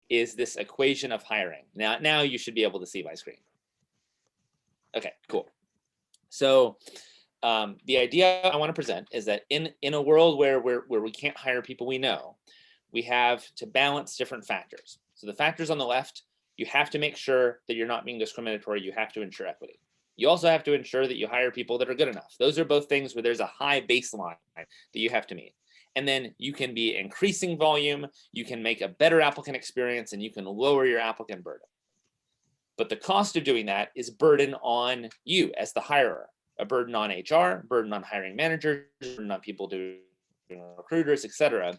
is this equation of hiring. Now you should be able to see my screen. Okay, cool. So the idea I want to present is that in a world where we can't hire people we know, we have to balance different factors. So the factors on the left, you have to make sure that you're not being discriminatory. You have to ensure equity. You also have to ensure that you hire people that are good enough. Those are both things where there's a high baseline that you have to meet. And then you can be increasing volume, you can make a better applicant experience, and you can lower your applicant burden. But the cost of doing that is burden on you as the hirer, a burden on HR, burden on hiring managers, burden on people doing recruiters, etc.,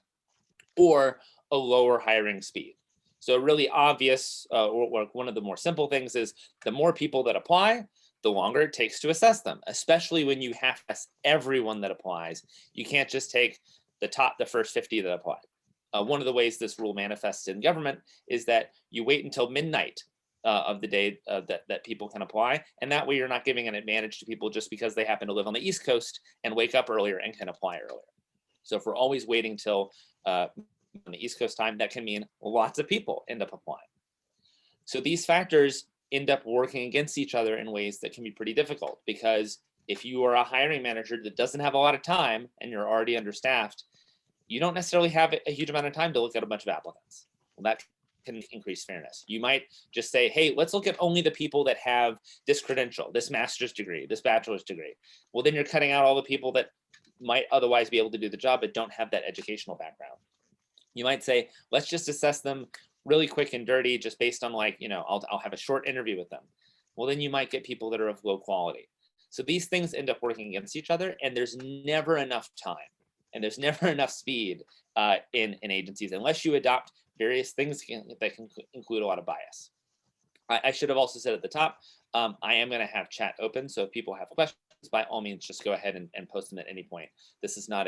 or a lower hiring speed. So really obvious, or one of the more simple things is the more people that apply, the longer it takes to assess them, especially when you have to assess everyone that applies. You can't just take the first 50 that apply. One of the ways this rule manifests in government is that you wait until midnight of the day that people can apply, and that way you're not giving an advantage to people just because they happen to live on the East Coast and wake up earlier and can apply earlier. So if we're always waiting till on the East Coast time, that can mean lots of people end up applying. So these factors end up working against each other in ways that can be pretty difficult, because if you are a hiring manager that doesn't have a lot of time and you're already understaffed, you don't necessarily have a huge amount of time to look at a bunch of applicants. Well, that can increase fairness. You might just say, hey, let's look at only the people that have this credential, this master's degree, this bachelor's degree. Well, then you're cutting out all the people that might otherwise be able to do the job but don't have that educational background. You might say, let's just assess them really quick and dirty, just based on I'll have a short interview with them. Well, then you might get people that are of low quality. So these things end up working against each other, and there's never enough time and there's never enough speed in agencies unless you adopt various things that can include a lot of bias. I should have also said at the top, I am going to have chat open, so if people have questions, by all means, just go ahead and post them at any point. This is not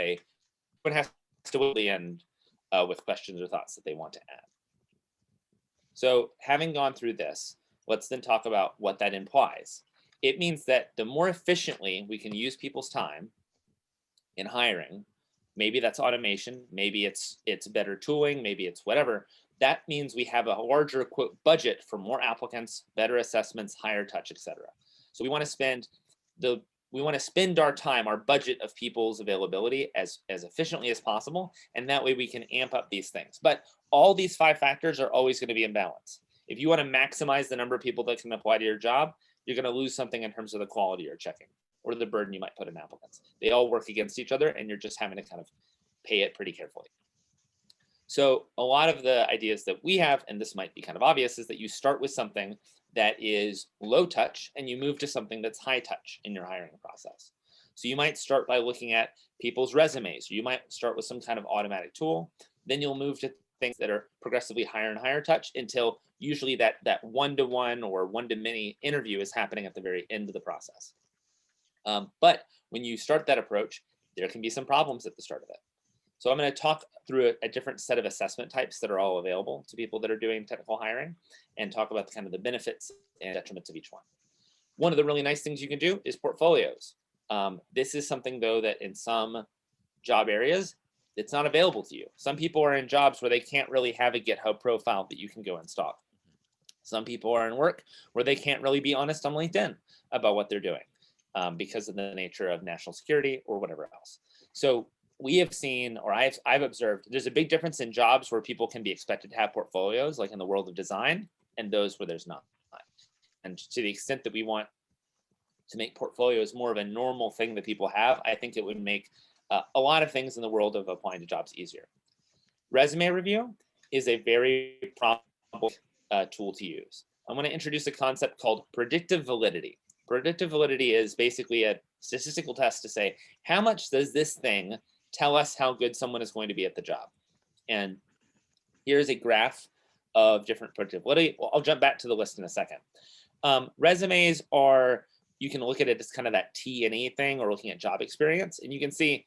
one has to wait the end with questions or thoughts that they want to add. So having gone through this, let's then talk about what that implies. It means that the more efficiently we can use people's time in hiring, maybe that's automation, maybe it's better tooling, maybe it's whatever, that means we have a larger quote budget for more applicants, better assessments, higher touch, etc. So we want to spend our time, our budget of people's availability as efficiently as possible, and that way we can amp up these things. But all these 5 factors are always going to be in balance. If you want to maximize the number of people that can apply to your job, you're going to lose something in terms of the quality you're checking or the burden you might put in applicants. They all work against each other, and you're just having to kind of pay it pretty carefully. So a lot of the ideas that we have, and this might be kind of obvious, is that you start with something that is low touch and you move to something that's high touch in your hiring process. So you might start by looking at people's resumes. You might start with some kind of automatic tool. Then you'll move to things that are progressively higher and higher touch until usually that one-to-one or one-to-many interview is happening at the very end of the process. But when you start that approach, there can be some problems at the start of it. So I'm going to talk through a different set of assessment types that are all available to people that are doing technical hiring, and talk about the benefits and detriments of each one. One of the really nice things you can do is portfolios. This is something, though, that in some job areas, it's not available to you. Some people are in jobs where they can't really have a GitHub profile that you can go and stalk. Some people are in work where they can't really be honest on LinkedIn about what they're doing because of the nature of national security or whatever else. So we have seen, or I've observed, there's a big difference in jobs where people can be expected to have portfolios, like in the world of design, and those where there's not. And to the extent that we want to make portfolios more of a normal thing that people have, I think it would make a lot of things in the world of applying to jobs easier. Resume review is a very profitable tool to use. I'm going to introduce a concept called predictive validity. Predictive validity is basically a statistical test to say, how much does this thing tell us how good someone is going to be at the job? And here's a graph of different predictive validity. Well, I'll jump back to the list in a second. Resumes are, you can look at it as kind of that T&E thing, or looking at job experience, and you can see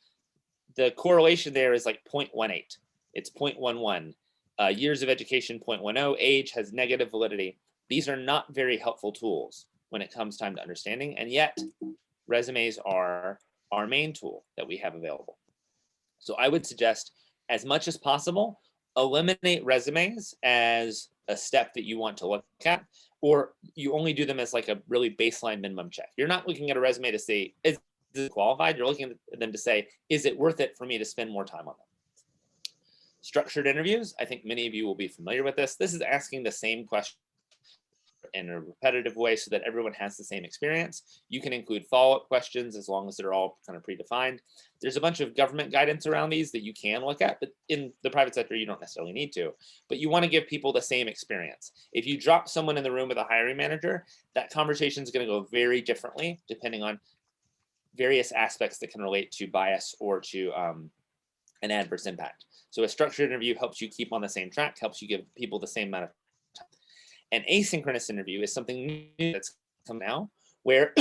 the correlation there is like 0.18. It's 0.11. Years of education, 0.10. Age has negative validity. These are not very helpful tools when it comes time to understanding, and yet resumes are our main tool that we have available. So I would suggest, as much as possible, eliminate resumes as a step that you want to look at, or you only do them as like a really baseline minimum check. You're not looking at a resume to say, is it qualified? You're looking at them to say, is it worth it for me to spend more time on them? Structured interviews, I think many of you will be familiar with this. This is asking the same question in a repetitive way so that everyone has the same experience. You can include follow-up questions as long as they're all kind of predefined. There's a bunch of government guidance around these that you can look at, but in the private sector, you don't necessarily need to. But you want to give people the same experience. If you drop someone in the room with a hiring manager, that conversation is going to go very differently depending on various aspects that can relate to bias or to an adverse impact. So a structured interview helps you keep on the same track, helps you give people the same amount of time. An asynchronous interview is something new that's come now, where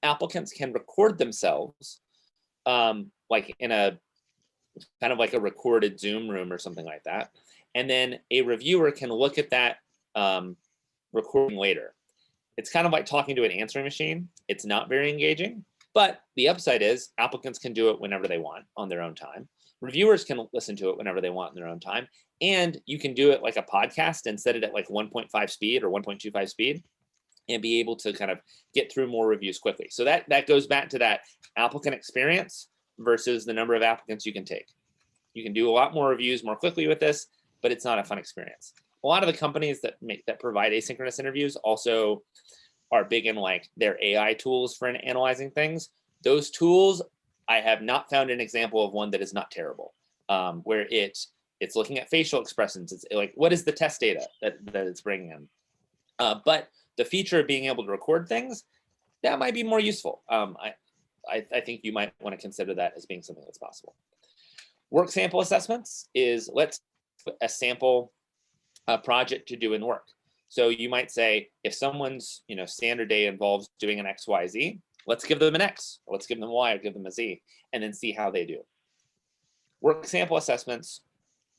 applicants can record themselves, like in a kind of like a recorded Zoom room or something like that. And then a reviewer can look at that recording later. It's kind of like talking to an answering machine. It's not very engaging, but the upside is applicants can do it whenever they want on their own time. Reviewers can listen to it whenever they want in their own time. And you can do it like a podcast and set it at like 1.5 speed or 1.25 speed and be able to kind of get through more reviews quickly. So that goes back to that applicant experience versus the number of applicants you can take. You can do a lot more reviews more quickly with this, but it's not a fun experience. A lot of the companies that provide asynchronous interviews also are big in like their AI tools for analyzing things. Those tools, I have not found an example of one that is not terrible, where it's looking at facial expressions. It's like, what is the test data that it's bringing in? But the feature of being able to record things, that might be more useful. I think you might want to consider that as being something that's possible. Work sample assessments is let's put a sample project to do in work. So you might say, if someone's standard day involves doing an X, Y, Z, let's give them an X, or let's give them Y, or give them a Z, and then see how they do. Work sample assessments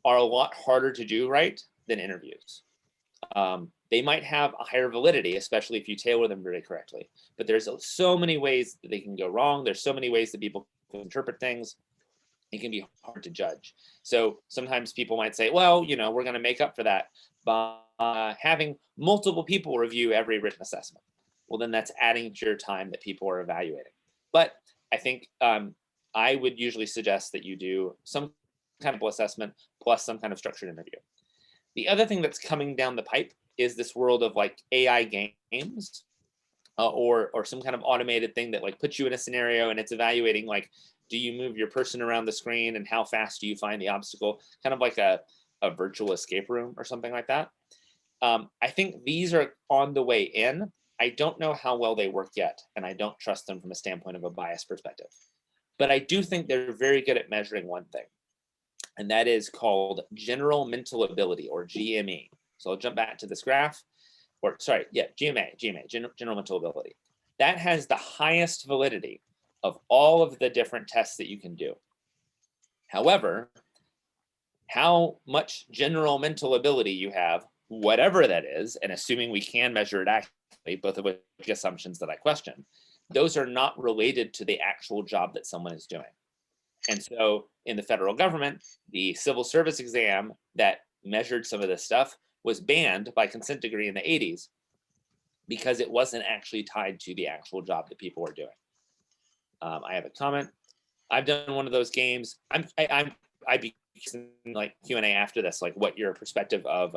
are a lot harder to do right than interviews. They might have a higher validity, especially if you tailor them very correctly. But there's so many ways that they can go wrong. There's so many ways that people can interpret things. It can be hard to judge. So sometimes people might say, well, we're going to make up for that by having multiple people review every written assessment. Well, then that's adding to your time that people are evaluating. But I think I would usually suggest that you do some kind of assessment plus some kind of structured interview. The other thing that's coming down the pipe is this world of like AI games or some kind of automated thing that like puts you in a scenario and it's evaluating like, do you move your person around the screen and how fast do you find the obstacle? Kind of like a virtual escape room or something like that. I think these are on the way in. I don't know how well they work yet, and I don't trust them from a standpoint of a bias perspective. But I do think they're very good at measuring one thing, and that is called general mental ability, or GME. So I'll jump back to this graph, GMA, general mental ability. That has the highest validity of all of the different tests that you can do. However, how much general mental ability you have, whatever that is, and assuming we can measure it accurately, both of which assumptions that I question, those are not related to the actual job that someone is doing. And so in the federal government, the civil service exam that measured some of this stuff was banned by consent decree in the 80s because it wasn't actually tied to the actual job that people were doing. I have a comment. I've done one of those games. I'd be like Q&A after this, like what your perspective of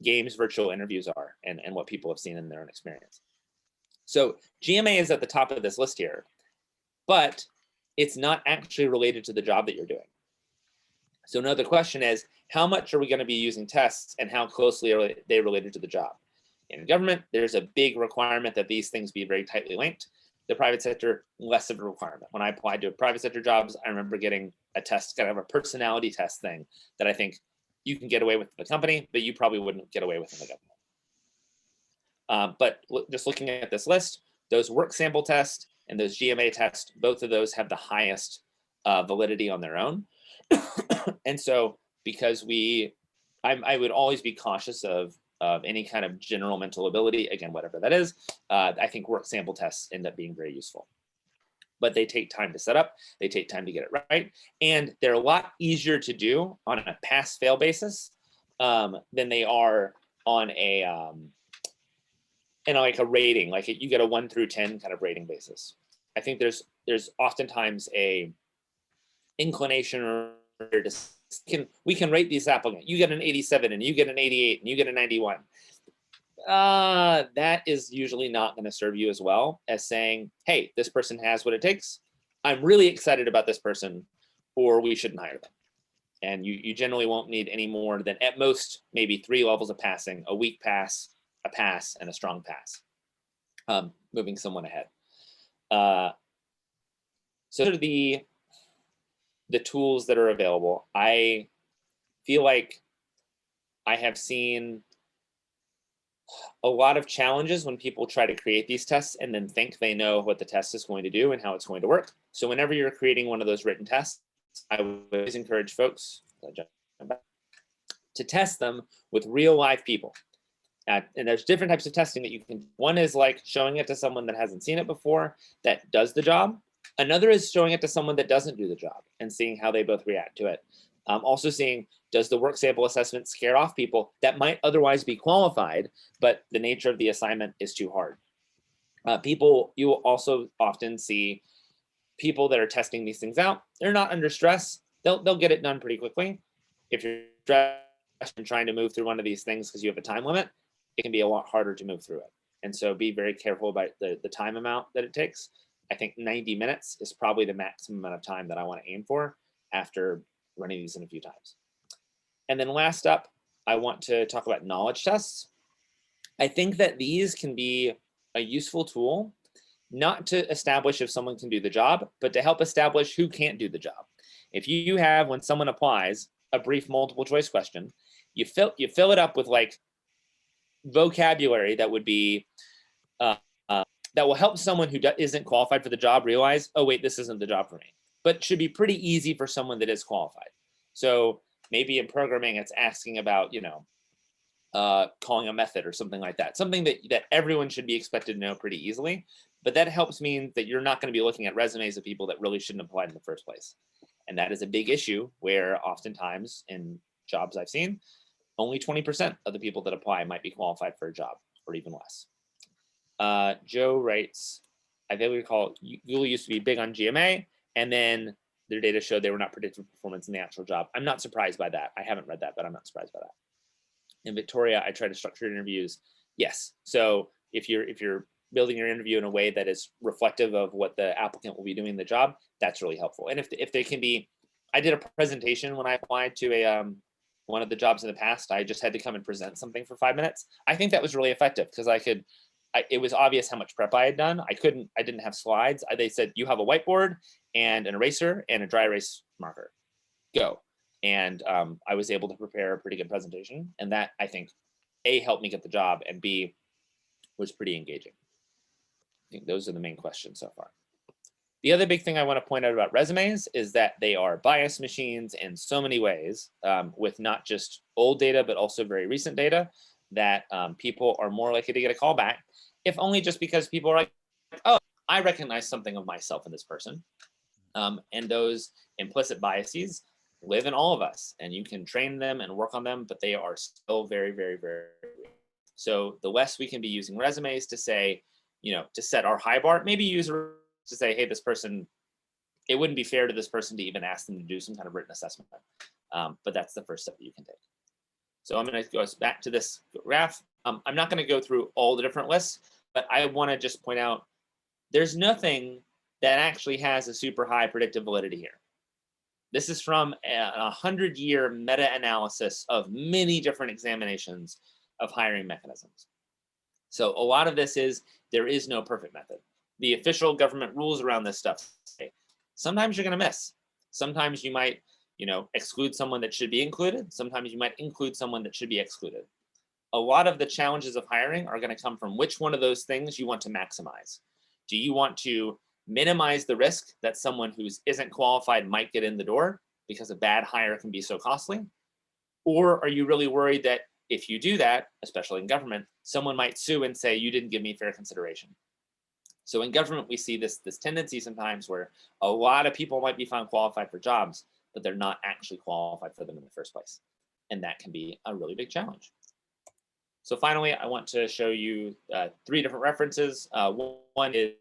games virtual interviews are and what people have seen in their own experience. So GMA is at the top of this list here, but it's not actually related to the job that you're doing. So another question is, how much are we going to be using tests and how closely are they related to the job? In government, there's a big requirement that these things be very tightly linked. The private sector, less of a requirement. When I applied to private sector jobs, I remember getting a test, kind of a personality test thing that I think you can get away with in the company, but you probably wouldn't get away with in the government. But just looking at this list, those work sample tests and those GMA tests, both of those have the highest validity on their own. And so because I would always be cautious of any kind of general mental ability, again, whatever that is, I think work sample tests end up being very useful. but they take time to set up, they take time to get it right, and they're a lot easier to do on a pass-fail basis than they are on a like a rating, like you get a 1 through 10 kind of rating basis. I think there's oftentimes a inclination or we can rate these applicants. You get an 87 and you get an 88 and you get a 91. That is usually not going to serve you as well as saying, hey, this person has what it takes. I'm really excited about this person, or we shouldn't hire them. And you generally won't need any more than at most maybe 3 levels of passing: a weak pass, a pass, and a strong pass. Moving someone ahead. So the tools that are available. I feel like I have seen a lot of challenges when people try to create these tests and then think they know what the test is going to do and how it's going to work. So whenever you're creating one of those written tests, I would always encourage folks to test them with real live people. And there's different types of testing that you can. One is like showing it to someone that hasn't seen it before that does the job. Another is showing it to someone that doesn't do the job and seeing how they both react to it. Also seeing, does the work sample assessment scare off people that might otherwise be qualified, but the nature of the assignment is too hard? You will also often see people that are testing these things out. They're not under stress. They'll get it done pretty quickly. If you're stressed and trying to move through one of these things because you have a time limit, it can be a lot harder to move through it. And so be very careful about the time amount that it takes. I think 90 minutes is probably the maximum amount of time that I want to aim for after running these in a few times. And then last up, I want to talk about knowledge tests. I think that these can be a useful tool, not to establish if someone can do the job, but to help establish who can't do the job. If you have, when someone applies, a brief multiple choice question, you fill it up with like vocabulary that would be that will help someone who isn't qualified for the job realize, oh wait, this isn't the job for me, but should be pretty easy for someone that is qualified. So maybe in programming, it's asking about, calling a method or something like that, something that everyone should be expected to know pretty easily. But that helps mean that you're not going to be looking at resumes of people that really shouldn't apply in the first place. And that is a big issue where oftentimes in jobs I've seen, only 20% of the people that apply might be qualified for a job, or even less. Joe writes, I think we recall Google used to be big on GMA, and then their data showed they were not predictive performance in the actual job. I'm not surprised by that. I haven't read that, but I'm not surprised by that. In Victoria, I try to structure interviews. Yes. So if you're building your interview in a way that is reflective of what the applicant will be doing the job, that's really helpful. And if they can be, I did a presentation when I applied to one of the jobs in the past. I just had to come and present something for 5 minutes. I think that was really effective because it was obvious how much prep I had done. I didn't have slides. They said, you have a whiteboard and an eraser and a dry erase marker, go. And I was able to prepare a pretty good presentation. And that, I think, A, helped me get the job, and B, was pretty engaging. I think those are the main questions so far. The other big thing I want to point out about resumes is that they are bias machines in so many ways, with not just old data, but also very recent data, that people are more likely to get a call back, if only just because people are like, oh, I recognize something of myself in this person. And those implicit biases live in all of us, and you can train them and work on them, but they are still very, very, very real. So the less we can be using resumes to say, to set our high bar, maybe use to say, hey, this person, it wouldn't be fair to this person to even ask them to do some kind of written assessment. But that's the first step that you can take. So I'm going to go back to this graph. I'm not going to go through all the different lists, but I want to just point out there's nothing that actually has a super high predictive validity here. This is from a 100-year meta-analysis of many different examinations of hiring mechanisms. So a lot of this is, there is no perfect method. The official government rules around this stuff say, sometimes you're going to miss. Sometimes you might, exclude someone that should be included. Sometimes you might include someone that should be excluded. A lot of the challenges of hiring are going to come from which one of those things you want to maximize. Do you want to minimize the risk that someone who isn't qualified might get in the door because a bad hire can be so costly? Or are you really worried that if you do that, especially in government, someone might sue and say, you didn't give me fair consideration? So in government, we see this tendency sometimes where a lot of people might be found qualified for jobs, but they're not actually qualified for them in the first place. And that can be a really big challenge. So finally, I want to show you 3 different references. One is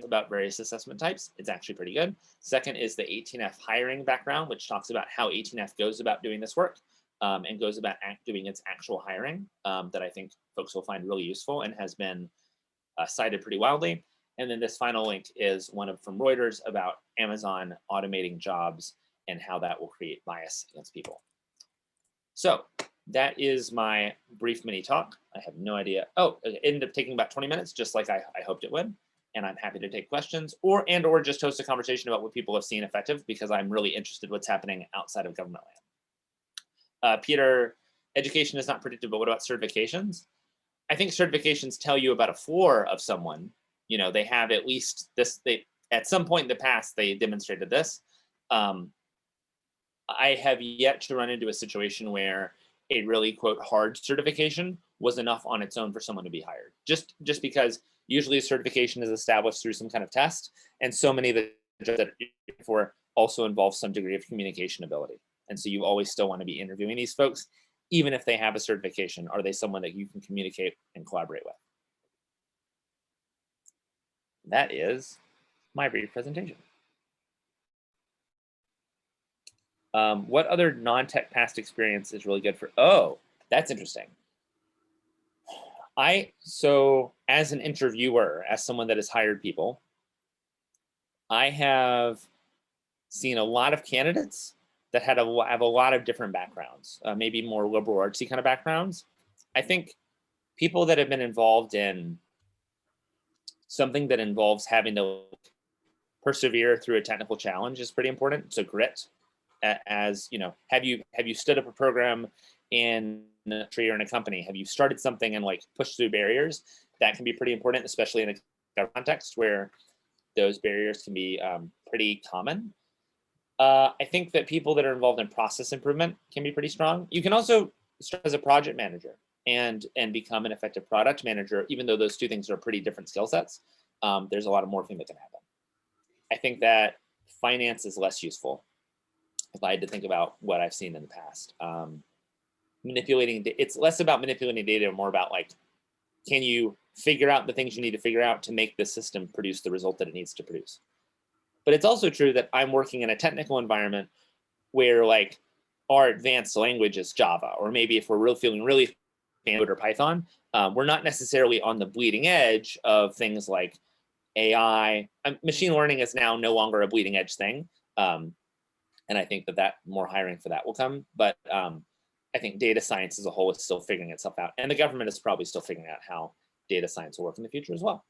about various assessment types. It's actually pretty good. Second is the 18F hiring background, which talks about how 18F goes about doing this work and goes about doing its actual hiring that I think folks will find really useful and has been cited pretty wildly. And then this final link is one from Reuters about Amazon automating jobs and how that will create bias against people. So that is my brief mini talk. I have no idea. Oh, it ended up taking about 20 minutes, just like I hoped it would. And I'm happy to take questions or just host a conversation about what people have seen effective, because I'm really interested in what's happening outside of government land. Peter, education is not predictive, but what about certifications? I think certifications tell you about a floor of someone. You know, they have at least this, at some point in the past, they demonstrated this. I have yet to run into a situation where a really, quote, hard certification was enough on its own for someone to be hired. Just because usually a certification is established through some kind of test, and so many of the jobs that are for also involve some degree of communication ability. And so you always still want to be interviewing these folks, even if they have a certification. Are they someone that you can communicate and collaborate with? That is my brief presentation. What other non-tech past experience is really good for? Oh, that's interesting. So as an interviewer, as someone that has hired people, I have seen a lot of candidates that have a lot of different backgrounds, maybe more liberal artsy kind of backgrounds. I think people that have been involved in something that involves having to persevere through a technical challenge is pretty important. So grit, as you know, have you stood up a program in a tree or in a company? Have you started something and like pushed through barriers? That can be pretty important, especially in a context where those barriers can be pretty common. I think that people that are involved in process improvement can be pretty strong. You can also start as a project manager and become an effective product manager, even though those two things are pretty different skill sets. There's a lot of morphing that can happen. I think that finance is less useful if I had to think about what I've seen in the past. It's less about manipulating data, more about like, can you figure out the things you need to figure out to make the system produce the result that it needs to produce? But it's also true that I'm working in a technical environment where like our advanced language is Java, or maybe if we're feeling really fancy or Python, we're not necessarily on the bleeding edge of things like AI. Machine learning is now no longer a bleeding edge thing. And I think that more hiring for that will come. But I think data science as a whole is still figuring itself out. And the government is probably still figuring out how data science will work in the future as well.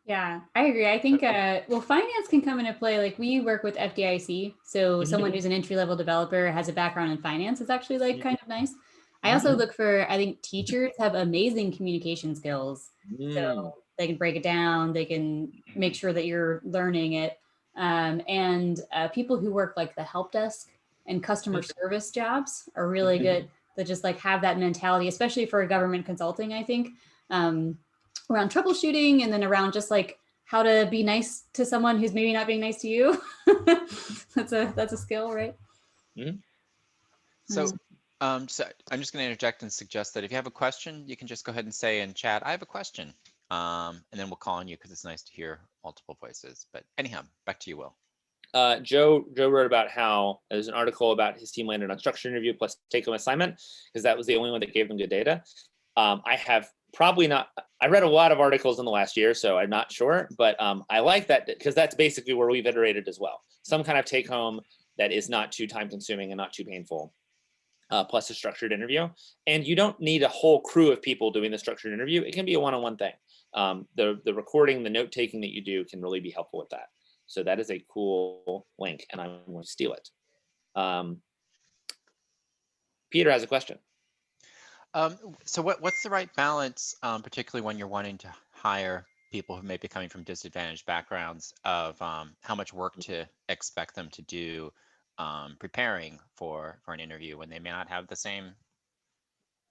Yeah, I agree. I think, well, finance can come into play. Like we work with FDIC. So someone who's an entry-level developer has a background in finance is actually like kind of nice. I also look for, I think teachers have amazing communication skills. So they can break it down, they can make sure that you're learning it. And people who work like the help desk and customer service jobs are really good that just like have that mentality, especially for government consulting, I think. Around troubleshooting and then around just like how to be nice to someone who's maybe not being nice to you. That's a skill, right? So, so I'm just going to interject and suggest that if you have a question, you can just go ahead and say in chat, I have a question. And then we'll call on you because it's nice to hear multiple voices. But anyhow, back to you, Will. Joe wrote about how there's an article about his team landed on structured interview plus take-home assignment because that was the only one that gave them good data. I have probably not, I read a lot of articles in the last year, so I'm not sure, but I like that because that's basically where we've iterated as well. Some kind of take home that is not too time consuming and not too painful, plus a structured interview. And you don't need a whole crew of people doing the structured interview. It can be a one-on-one thing. The recording, the note taking that you do can really be helpful with that. So that is a cool link and I'm going to steal it. Peter has a question. So what's the right balance, particularly when you're wanting to hire people who may be coming from disadvantaged backgrounds, of how much work to expect them to do preparing for an interview when they may not have the same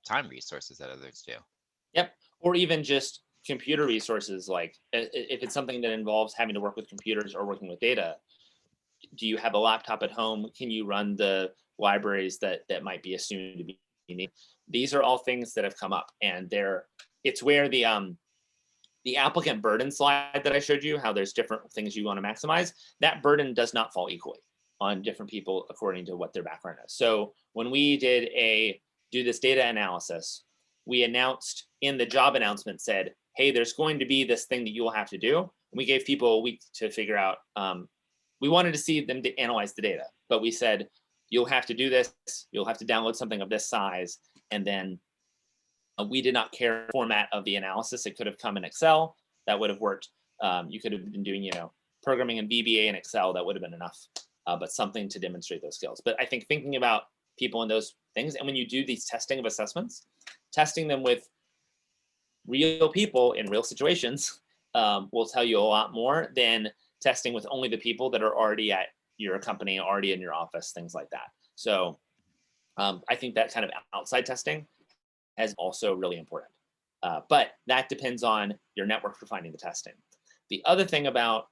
time resources that others do? Yep. Or even just computer resources, like if it's something that involves having to work with computers or working with data, do you have a laptop at home? Can you run the libraries that might be assumed to be needed? These are all things that have come up, and it's where the applicant burden slide that I showed you, how there's different things you want to maximize, that burden does not fall equally on different people according to what their background is. So when we did do this data analysis, we announced in the job announcement, said, hey, there's going to be this thing that you will have to do. And we gave people a week to figure out, we wanted to see them to analyze the data, but we said, you'll have to do this, you'll have to download something of this size. And then we did not care the format of the analysis. It could have come in Excel, that would have worked. You could have been doing, programming in VBA and Excel, that would have been enough, but something to demonstrate those skills. But I think thinking about people in those things, and when you do these testing of assessments, testing them with real people in real situations will tell you a lot more than testing with only the people that are already at your company, already in your office, things like that. So I think that kind of outside testing is also really important. But that depends on your network for finding the testing. The other thing about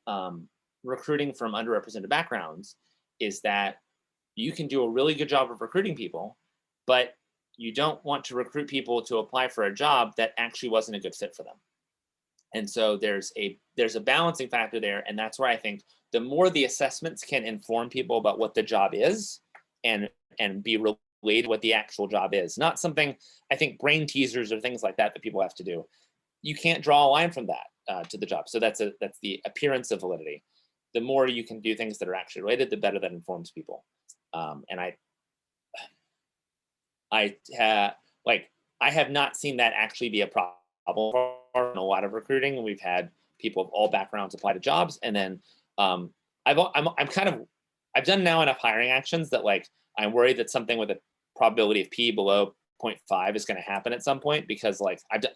recruiting from underrepresented backgrounds is that you can do a really good job of recruiting people, but you don't want to recruit people to apply for a job that actually wasn't a good fit for them. And so there's a balancing factor there. And that's where I think the more the assessments can inform people about what the job is and be related to what the actual job is, not something, I think brain teasers or things like that people have to do. You can't draw a line from that to the job. So that's the appearance of validity. The more you can do things that are actually related, the better that informs people. And I have not seen that actually be a problem in a lot of recruiting. And we've had people of all backgrounds apply to jobs. And then I've done now enough hiring actions that I'm worried that something with a probability of P below 0.5 is going to happen at some point, because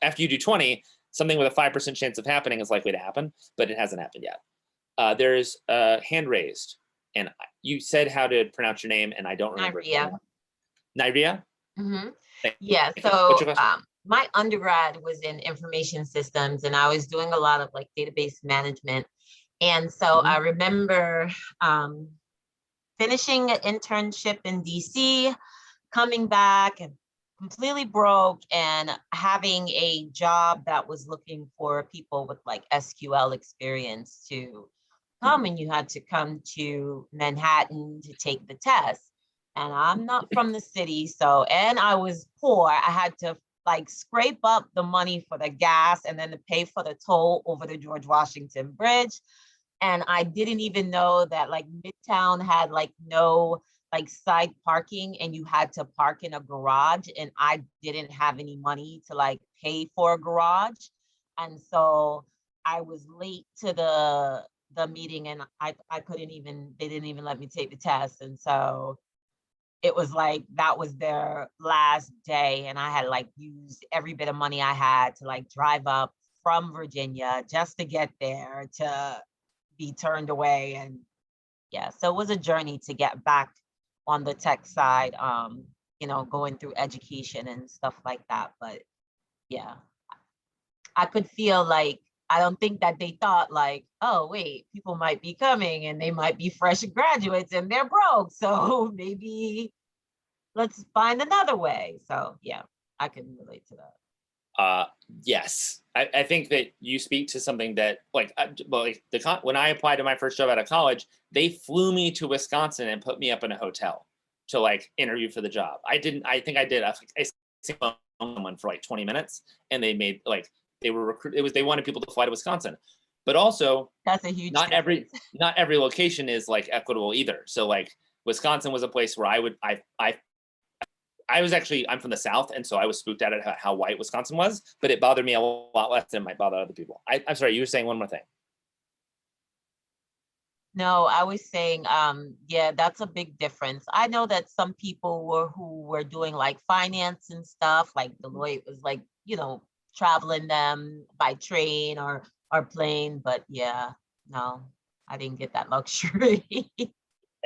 after you do 20, something with a 5% chance of happening is likely to happen, but it hasn't happened yet. There's a hand raised, and you said how to pronounce your name, and I don't remember. Nyria? Mm-hmm. Thank Yeah, you. so So my undergrad was in information systems, and I was doing a lot of database management. And so I remember finishing an internship in DC, coming back and completely broke, and having a job that was looking for people with SQL experience to come, and you had to come to Manhattan to take the test. And I'm not from the city, and I was poor. I had to scrape up the money for the gas and then to pay for the toll over the George Washington Bridge. And I didn't even know that Midtown had no side parking, and you had to park in a garage, and I didn't have any money to pay for a garage. And so I was late to the meeting, and I couldn't even, they didn't even let me take the test. And so it was that was their last day, and I had used every bit of money I had to drive up from Virginia just to get there, to be turned away. And yeah, so it was a journey to get back on the tech side, going through education and stuff like that. But yeah, I could feel I don't think that they thought oh wait, people might be coming and they might be fresh graduates and they're broke, so maybe let's find another way. So yeah, I can relate to that. Yes, I think that you speak to something that when I applied to my first job out of college, they flew me to Wisconsin and put me up in a hotel to interview for the job. I think I did a one for 20 minutes, and they made they wanted people to fly to Wisconsin, but also that's a huge not every location is equitable either. So Wisconsin was a place where I'm from the South, and so I was spooked out at how white Wisconsin was, but it bothered me a lot less than it might bother other people. I'm sorry, you were saying one more thing. No, I was saying, yeah, that's a big difference. I know that some people who were doing finance and stuff, Deloitte was traveling them by train or plane, but yeah, no, I didn't get that luxury.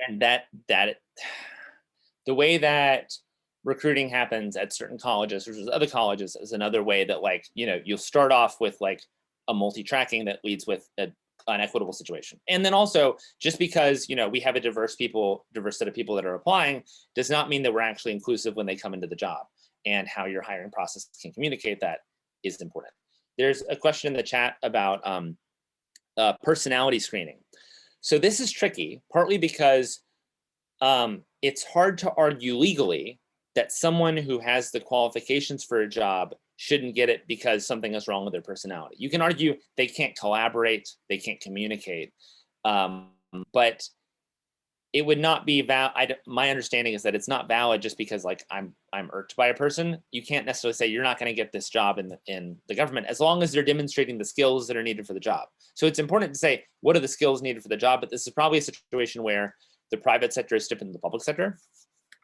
And that the way that recruiting happens at certain colleges versus other colleges is another way that, like, you know, you'll start off with like a multi-tracking that leads with an equitable situation. And then also, just because, you know, we have a diverse set of people that are applying does not mean that we're actually inclusive when they come into the job, and how your hiring process can communicate that is important. There's a question in the chat about personality screening. So this is tricky, partly because it's hard to argue legally that someone who has the qualifications for a job shouldn't get it because something is wrong with their personality. You can argue they can't collaborate, they can't communicate, but it would not be valid. My understanding is that it's not valid just because, like, I'm irked by a person. You can't necessarily say you're not going to get this job in the government as long as they're demonstrating the skills that are needed for the job. So it's important to say what are the skills needed for the job, but this is probably a situation where the private sector is different than the public sector.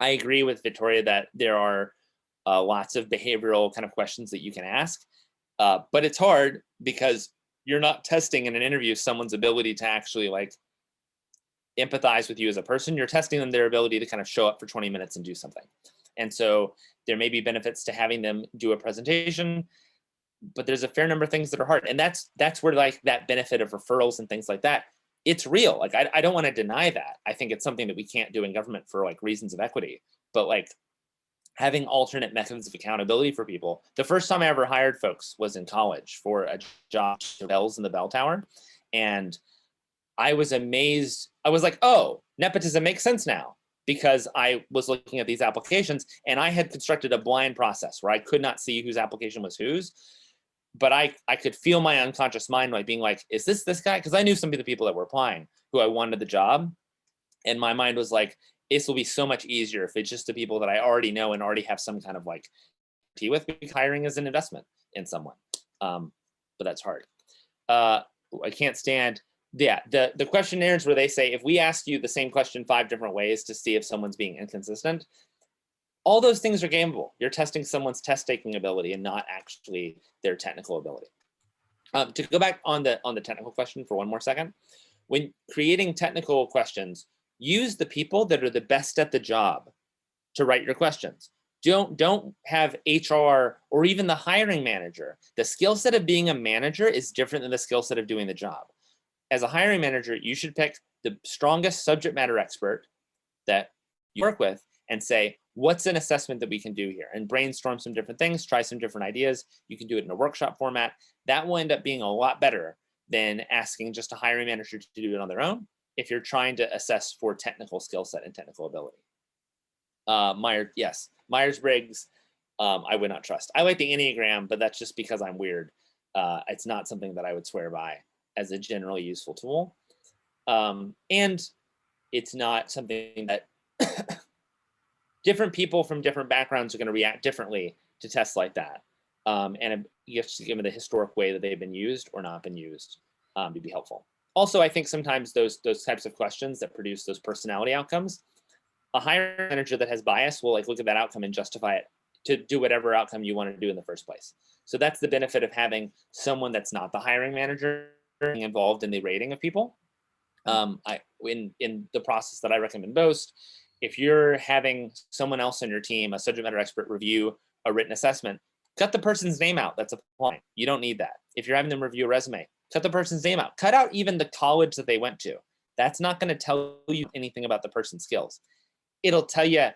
I agree with Victoria that there are lots of behavioral kind of questions that you can ask, but it's hard because you're not testing in an interview someone's ability to actually, like, empathize with you as a person. You're testing them their ability to kind of show up for 20 minutes and do something. And so there may be benefits to having them do a presentation, but there's a fair number of things that are hard. And that's where, like, that benefit of referrals and things like that, it's real. Like, I don't want to deny that. I think it's something that we can't do in government for, like, reasons of equity, but, like, having alternate methods of accountability for people. The first time I ever hired folks was in college for a job to bells in the bell tower. And I was amazed. I was like, oh, nepotism makes sense now, because I was looking at these applications and I had constructed a blind process where I could not see whose application was whose, but I could feel my unconscious mind like being like, is this guy? Because I knew some of the people that were applying who I wanted the job. And my mind was like, this will be so much easier if it's just the people that I already know and already have some kind of, like, tea with, because hiring is an investment in someone. But that's hard. I can't stand the questionnaires where they say, if we ask you the same question 5 different ways to see if someone's being inconsistent, all those things are gameable. You're testing someone's test-taking ability and not actually their technical ability. To go back on the technical question for one more second, when creating technical questions, use the people that are the best at the job to write your questions. Don't have HR or even the hiring manager. The skill set of being a manager is different than the skill set of doing the job. As a hiring manager, you should pick the strongest subject matter expert that you work with and say, what's an assessment that we can do here? And brainstorm some different things, try some different ideas. You can do it in a workshop format. That will end up being a lot better than asking just a hiring manager to do it on their own if you're trying to assess for technical skill set and technical ability. Myers-Briggs, I would not trust. I like the Enneagram, but that's just because I'm weird. It's not something that I would swear by as a generally useful tool. And it's not something that different people from different backgrounds are going to react differently to tests like that. And you have to give them the historic way that they've been used or not been used to be helpful. Also, I think sometimes those types of questions that produce those personality outcomes, a hiring manager that has bias will, like, look at that outcome and justify it to do whatever outcome you want to do in the first place. So that's the benefit of having someone that's not the hiring manager involved in the rating of people. In the process that I recommend most, if you're having someone else on your team, a subject matter expert, review a written assessment, cut the person's name out that's applying. You don't need that. If you're having them review a resume, cut the person's name out. Cut out even the college that they went to. That's not going to tell you anything about the person's skills. It'll tell you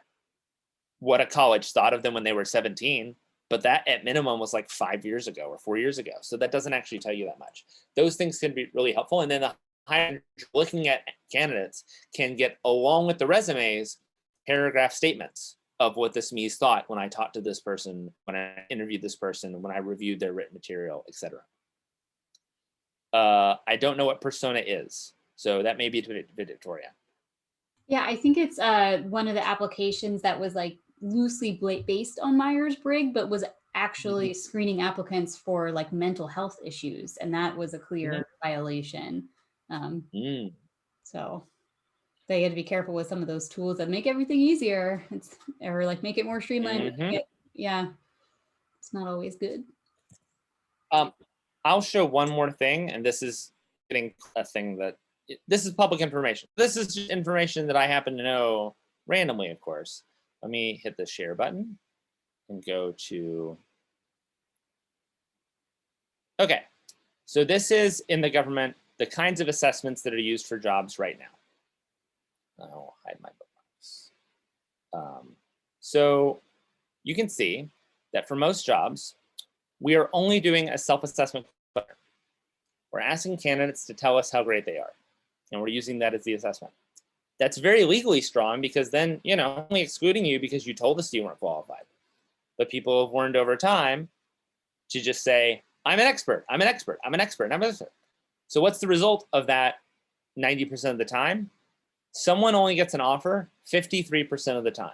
what a college thought of them when they were 17, but that at minimum was like 5 years ago or 4 years ago. So that doesn't actually tell you that much. Those things can be really helpful. And then the hiring manager looking at candidates can get, along with the resumes, paragraph statements of what this me's thought when I talked to this person, when I interviewed this person, when I reviewed their written material, etc. I don't know what persona is, so that may be to Victoria. Yeah, I think it's one of the applications that was, like, loosely based on Myers-Briggs, but was actually screening applicants for, like, mental health issues, and that was a clear violation. So they had to be careful with some of those tools that make everything easier, or like make it more streamlined. It's not always good. I'll show one more thing, and this is getting a thing that this is public information. This is information that I happen to know randomly, of course. let me hit the share button and go to, okay. So this is in the government, the kinds of assessments that are used for jobs right now. I'll hide my bookmarks. So you can see that for most jobs, we are only doing a self-assessment. We're asking candidates to tell us how great they are, and we're using that as the assessment. That's very legally strong because then, you know, only excluding you because you told us you weren't qualified. But people have learned over time to just say, I'm an expert, I'm an expert, I'm an expert, I'm an expert. So what's the result of that 90% of the time? Someone only gets an offer 53% of the time.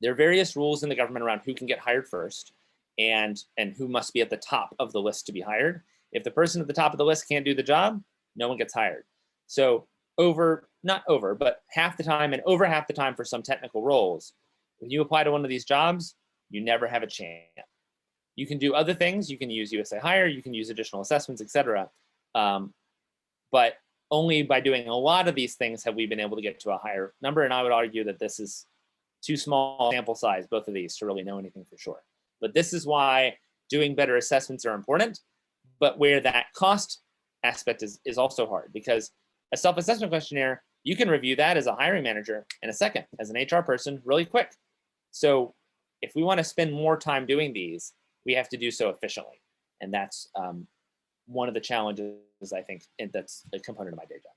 There are various rules in the government around who can get hired first and who must be at the top of the list to be hired. If the person at the top of the list can't do the job, no one gets hired. So not over, but half the time and over half the time for some technical roles, when you apply to one of these jobs, you never have a chance. You can do other things. You can use USA Hire, you can use additional assessments, et cetera. But only by doing a lot of these things have we been able to get to a higher number. And I would argue that this is too small sample size, both of these, to really know anything for sure. But this is why doing better assessments are important, but where that cost aspect is also hard, because a self-assessment questionnaire, you can review that as a hiring manager in a second, as an HR person, really quick. So if we want to spend more time doing these, we have to do so efficiently. And that's one of the challenges, I think, and that's a component of my day job.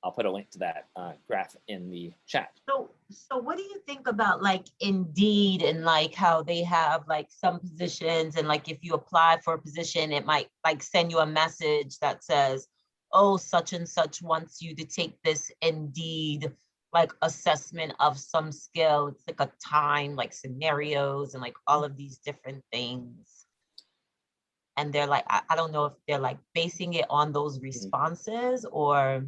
I'll put a link to that graph in the chat. So what do you think about like Indeed and like how they have like some positions, and like if you apply for a position, it might like send you a message that says, oh, such and such wants you to take this Indeed like assessment of some skill. It's like a time, like scenarios and like all of these different things. And they're like, I don't know if they're like basing it on those responses or.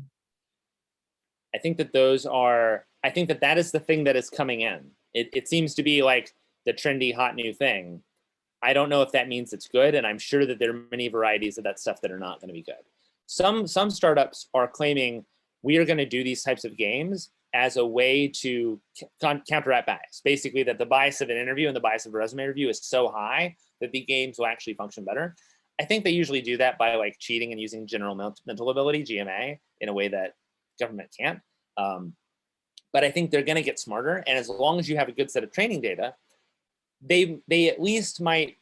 I think that that is the thing that is coming in. It seems to be like the trendy hot new thing. I don't know if that means it's good, and I'm sure that there are many varieties of that stuff that are not going to be good. Some startups are claiming we are going to do these types of games as a way to counteract bias. Basically, that the bias of an interview and the bias of a resume review is so high that the games will actually function better. I think they usually do that by like cheating and using general mental ability, GMA, in a way that government can't. But I think they're going to get smarter, and as long as you have a good set of training data, they at least might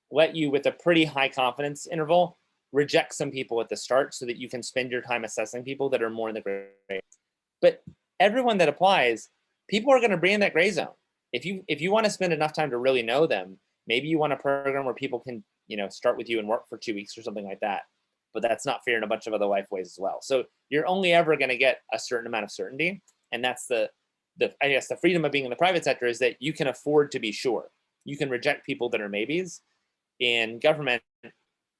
let you, with a pretty high confidence interval, reject some people at the start so that you can spend your time assessing people that are more in the gray. But everyone that applies, people are going to be in that gray zone. If you want to spend enough time to really know them, maybe you want a program where people can, you know, start with you and work for 2 weeks or something like that. But that's not fair in a bunch of other life ways as well. So you're only ever going to get a certain amount of certainty, and that's the I guess the freedom of being in the private sector is that you can afford to be sure. You can reject people that are maybes. In government,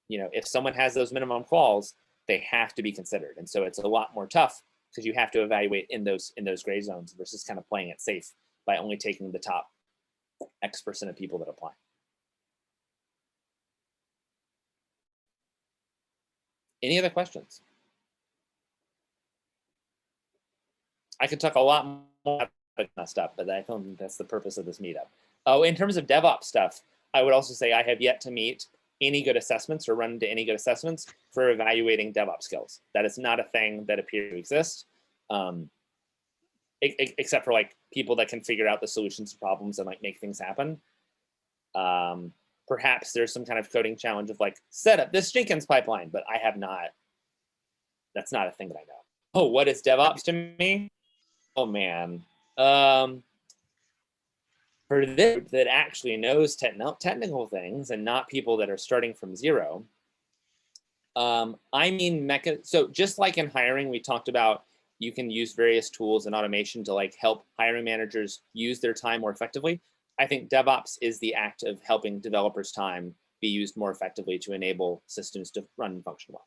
you know, if someone has those minimum quals, they have to be considered, and so it's a lot more tough because you have to evaluate in those gray zones versus kind of playing it safe by only taking the top X% of people that apply. Any other questions? I could talk a lot more about stuff, but I don't think that's the purpose of this meetup. Oh, in terms of DevOps stuff, I would also say I have yet to meet any good assessments or run into any good assessments for evaluating DevOps skills. That is not a thing that appears to exist, except for like people that can figure out the solutions to problems and like make things happen. Perhaps there's some kind of coding challenge of like, set up this Jenkins pipeline, but I have not, that's not a thing that I know. Oh, what is DevOps to me? Oh man. For this group that actually knows technical things and not people that are starting from zero, I mean, so just like in hiring, we talked about you can use various tools and automation to like help hiring managers use their time more effectively. I think DevOps is the act of helping developers' time be used more effectively to enable systems to run and function well.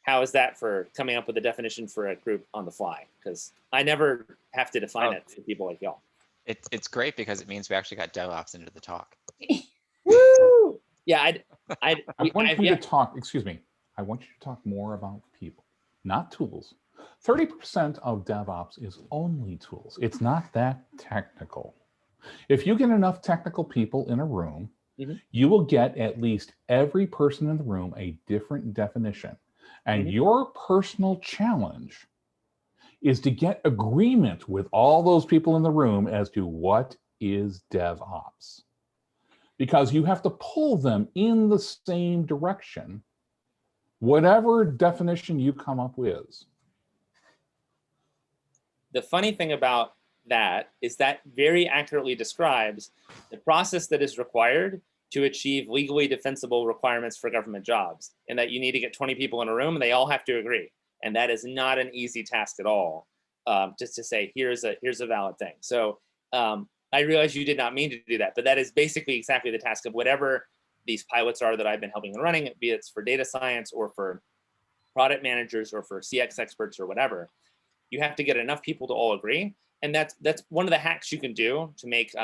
How is that for coming up with a definition for a group on the fly? Because I never have to define it for people like y'all. It's great because it means we actually got DevOps into the talk. Woo! Yeah, I want you to talk, excuse me, I want you to talk more about people, not tools. 30% of DevOps is only tools. It's not that technical. If you get enough technical people in a room, you will get at least every person in the room a different definition. And your personal challenge is to get agreement with all those people in the room as to what is DevOps. Because you have to pull them in the same direction, whatever definition you come up with. The funny thing about that is that very accurately describes the process that is required to achieve legally defensible requirements for government jobs, and that you need to get 20 people in a room and they all have to agree. And that is not an easy task at all, just to say, here's a valid thing. So I realize you did not mean to do that, but that is basically exactly the task of whatever these pilots are that I've been helping and running, be it for data science or for product managers or for CX experts or whatever. You have to get enough people to all agree. And that's one of the hacks you can do to make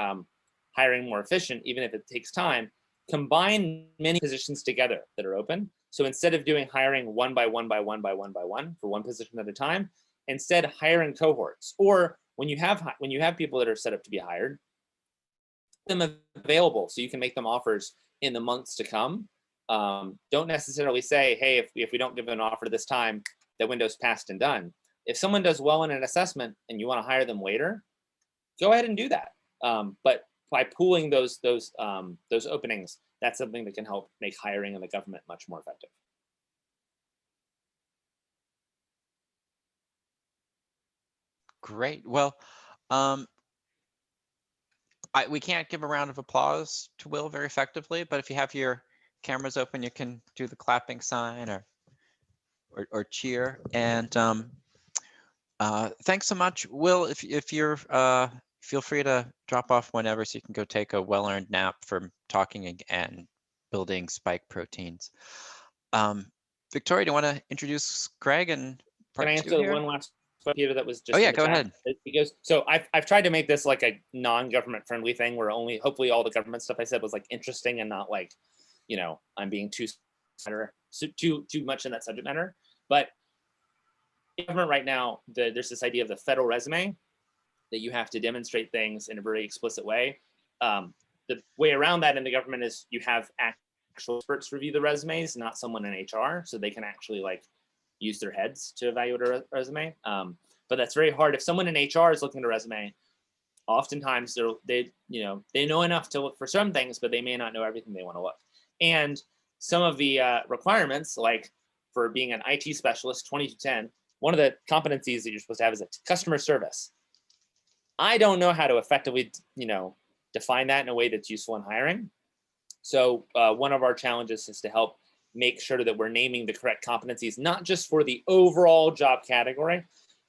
hiring more efficient, even if it takes time. Combine many positions together that are open. So instead of doing hiring one by one by one by one by one for one position at a time, instead hiring cohorts. Or when you have people that are set up to be hired, them available so you can make them offers in the months to come. Don't necessarily say, hey, if we don't give an offer this time, the window's passed and done. If someone does well in an assessment and you want to hire them later, go ahead and do that. But by pooling those openings, that's something that can help make hiring in the government much more effective. Great. Well, we can't give a round of applause to Will very effectively, but if you have your cameras open, you can do the clapping sign or cheer. And thanks so much, Will. If you're feel free to drop off whenever, so you can go take a well-earned nap from talking and building spike proteins. Victoria, do you want to introduce Craig and part Can I two answer here? one last question, Peter, that was just Oh yeah, in the go chat? ahead. Because so I've tried to make this like a non-government friendly thing where hopefully all the government stuff I said was like interesting and not like, I'm being too much in that subject matter. But in government right now, there's this idea of the federal resume, that you have to demonstrate things in a very explicit way. The way around that in the government is you have actual experts review the resumes, not someone in HR, so they can actually like use their heads to evaluate a resume. But that's very hard. If someone in HR is looking at a resume, oftentimes they know enough to look for some things, but they may not know everything they want to look. And some of the requirements, like for being an IT specialist, 20-10, one of the competencies that you're supposed to have is a customer service. I don't know how to effectively, define that in a way that's useful in hiring. So one of our challenges is to help make sure that we're naming the correct competencies, not just for the overall job category,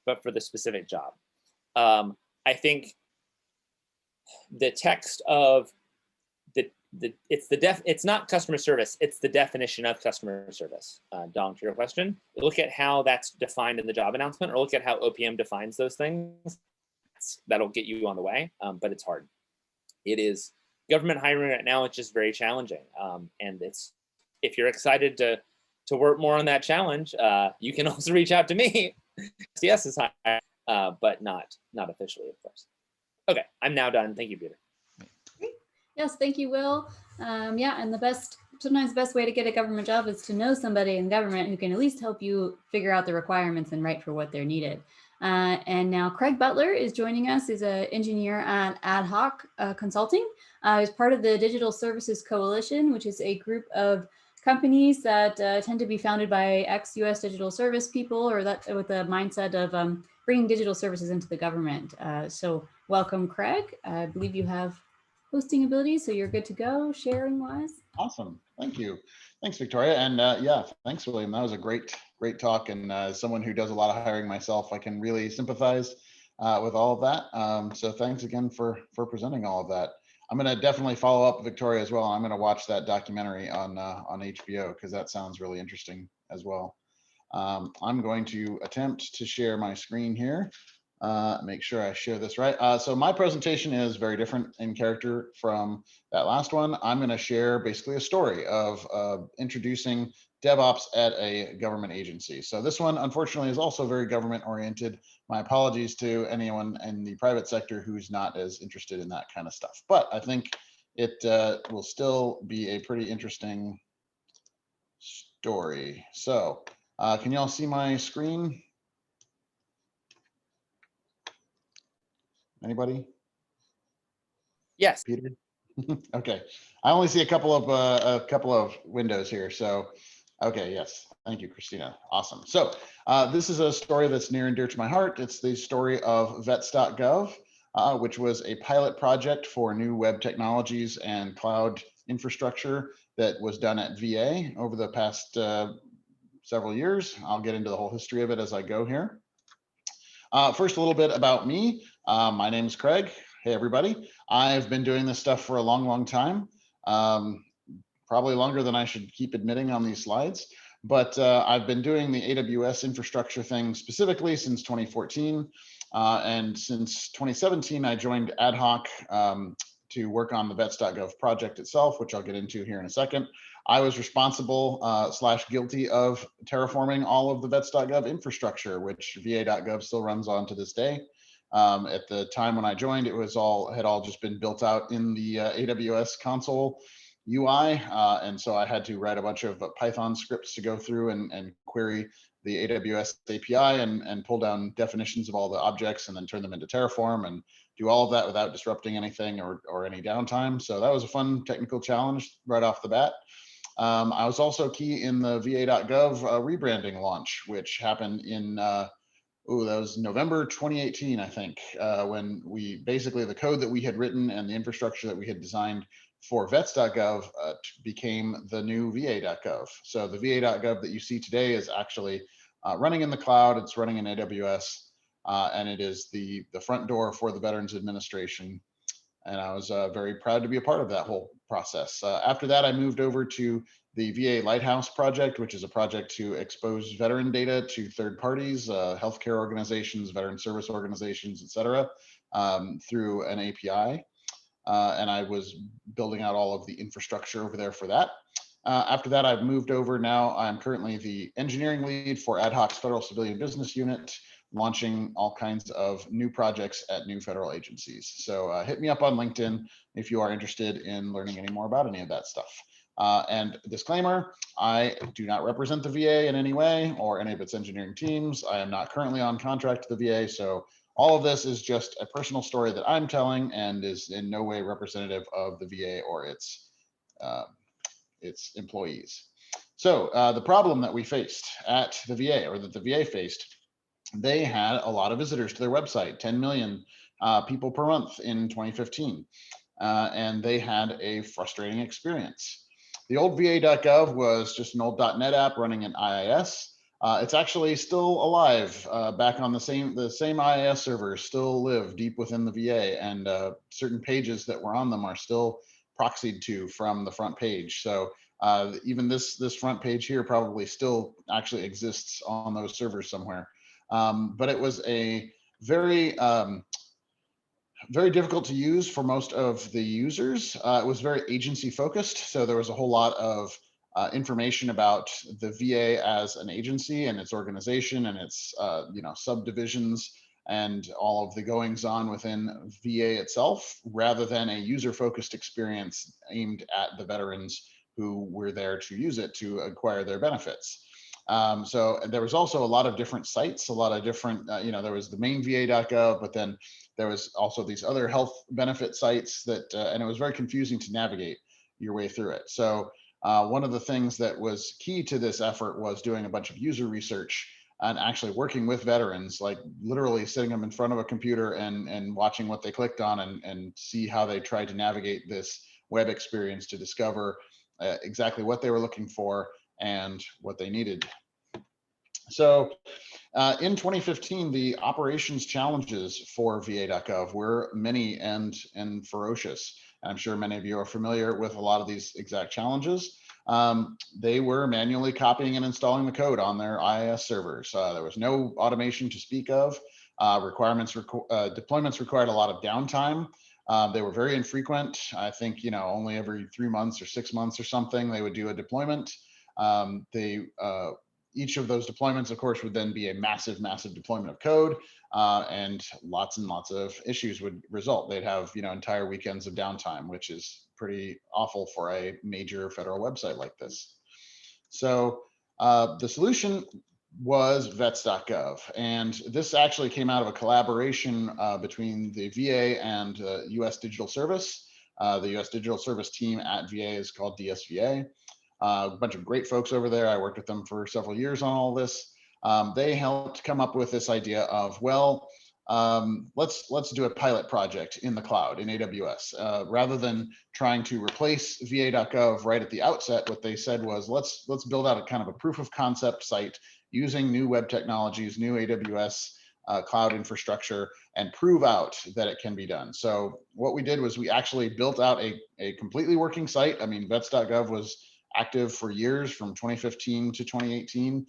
but for the specific job. I think the text of it's not customer service, it's the definition of customer service. Dong, to your question, look at how that's defined in the job announcement, or look at how OPM defines those things. That'll get you on the way, but it's hard. It is government hiring right now. It's just very challenging, and if you're excited to work more on that challenge, you can also reach out to me. CS is hiring, but not officially, of course. Okay, I'm now done. Thank you, Peter. Yes, thank you, Will. Yeah, and sometimes the best way to get a government job is to know somebody in government who can at least help you figure out the requirements and write for what they're needed. And now Craig Butler is joining us. He's an engineer at Ad Hoc Consulting. He's part of the Digital Services Coalition, which is a group of companies that tend to be founded by ex-US digital service people, or that with the mindset of bringing digital services into the government. So welcome, Craig. I believe you have hosting abilities, so you're good to go sharing wise. Awesome, thank you. Thanks, Victoria. And yeah, thanks, William. That was a great talk. And as someone who does a lot of hiring myself, I can really sympathize with all of that. So thanks again for presenting all of that. I'm going to definitely follow up with Victoria as well. I'm going to watch that documentary on HBO because that sounds really interesting as well. I'm going to attempt to share my screen here. Make sure I share this right. So my presentation is very different in character from that last one. I'm going to share basically a story of introducing DevOps at a government agency. So this one, unfortunately, is also very government oriented. My apologies to anyone in the private sector who's not as interested in that kind of stuff. But I think it will still be a pretty interesting story. So can y'all see my screen? Anybody? Yes. Peter? Okay. I only see a couple of windows here. So, okay, yes. Thank you, Christina. Awesome. So this is a story that's near and dear to my heart. It's the story of Vets.gov, which was a pilot project for new web technologies and cloud infrastructure that was done at VA over the past several years. I'll get into the whole history of it as I go here. First, a little bit about me. My name is Craig. Hey, everybody. I've been doing this stuff for a long, long time, probably longer than I should keep admitting on these slides. But I've been doing the AWS infrastructure thing specifically since 2014. And since 2017, I joined ad hoc to work on the Vets.gov project itself, which I'll get into here in a second. I was responsible / guilty of terraforming all of the Vets.gov infrastructure, which VA.gov still runs on to this day. At the time when I joined, it was had all just been built out in the AWS console UI. And so I had to write a bunch of Python scripts to go through and query the AWS API and pull down definitions of all the objects and then turn them into Terraform and do all of that without disrupting anything or any downtime. So that was a fun technical challenge right off the bat. I was also key in the VA.gov rebranding launch, which happened in, that was November 2018, I think, when we basically the code that we had written and the infrastructure that we had designed for Vets.gov became the new VA.gov. So the VA.gov that you see today is actually running in the cloud. It's running in AWS, and it is the front door for the Veterans Administration. And I was very proud to be a part of that whole process. After that, I moved over to the VA Lighthouse project, which is a project to expose veteran data to third parties, healthcare organizations, veteran service organizations, et cetera, through an API. And I was building out all of the infrastructure over there for that. After that, I've moved over. Now I'm currently the engineering lead for Ad Hoc's Federal Civilian Business Unit, launching all kinds of new projects at new federal agencies. So hit me up on LinkedIn if you are interested in learning any more about any of that stuff. And disclaimer, I do not represent the VA in any way or any of its engineering teams. I am not currently on contract to the VA. So all of this is just a personal story that I'm telling and is in no way representative of the VA or its employees. So the problem that we faced at the VA, or that the VA faced, they had a lot of visitors to their website, 10 million people per month in 2015. And they had a frustrating experience. The old VA.gov was just an old .NET app running in IIS. It's actually still alive back on the same IIS servers still live deep within the VA, and certain pages that were on them are still proxied to from the front page. So even this front page here probably still actually exists on those servers somewhere. But it was a very difficult to use for most of the users. It was very agency focused. So there was a whole lot of information about the VA as an agency and its organization and its subdivisions and all of the goings on within VA itself, rather than a user-focused experience aimed at the veterans who were there to use it to acquire their benefits. So there was also a lot of different sites, a lot of different, there was the main VA.gov, but then there was also these other health benefit sites that, and it was very confusing to navigate your way through it. So one of the things that was key to this effort was doing a bunch of user research and actually working with veterans, like literally sitting them in front of a computer and watching what they clicked on and see how they tried to navigate this web experience to discover exactly what they were looking for and what they needed. So in 2015, the operations challenges for VA.gov were many and ferocious. I'm sure many of you are familiar with a lot of these exact challenges. They were manually copying and installing the code on their IIS servers. There was no automation to speak of. Deployments required a lot of downtime. They were very infrequent. I think, only every 3 months or 6 months or something, they would do a deployment. Each of those deployments, of course, would then be a massive, massive deployment of code, and lots of issues would result. They'd have, entire weekends of downtime, which is pretty awful for a major federal website like this. So the solution was Vets.gov, and this actually came out of a collaboration between the VA and U.S. Digital Service. The U.S. Digital Service team at VA is called DSVA. A bunch of great folks over there. I worked with them for several years on all this. They helped come up with this idea of, well, let's do a pilot project in the cloud in AWS. Rather than trying to replace va.gov right at the outset, what they said was, let's build out a kind of a proof of concept site using new web technologies, new AWS cloud infrastructure, and prove out that it can be done. So what we did was we actually built out a completely working site. I mean, Vets.gov was active for years, from 2015 to 2018.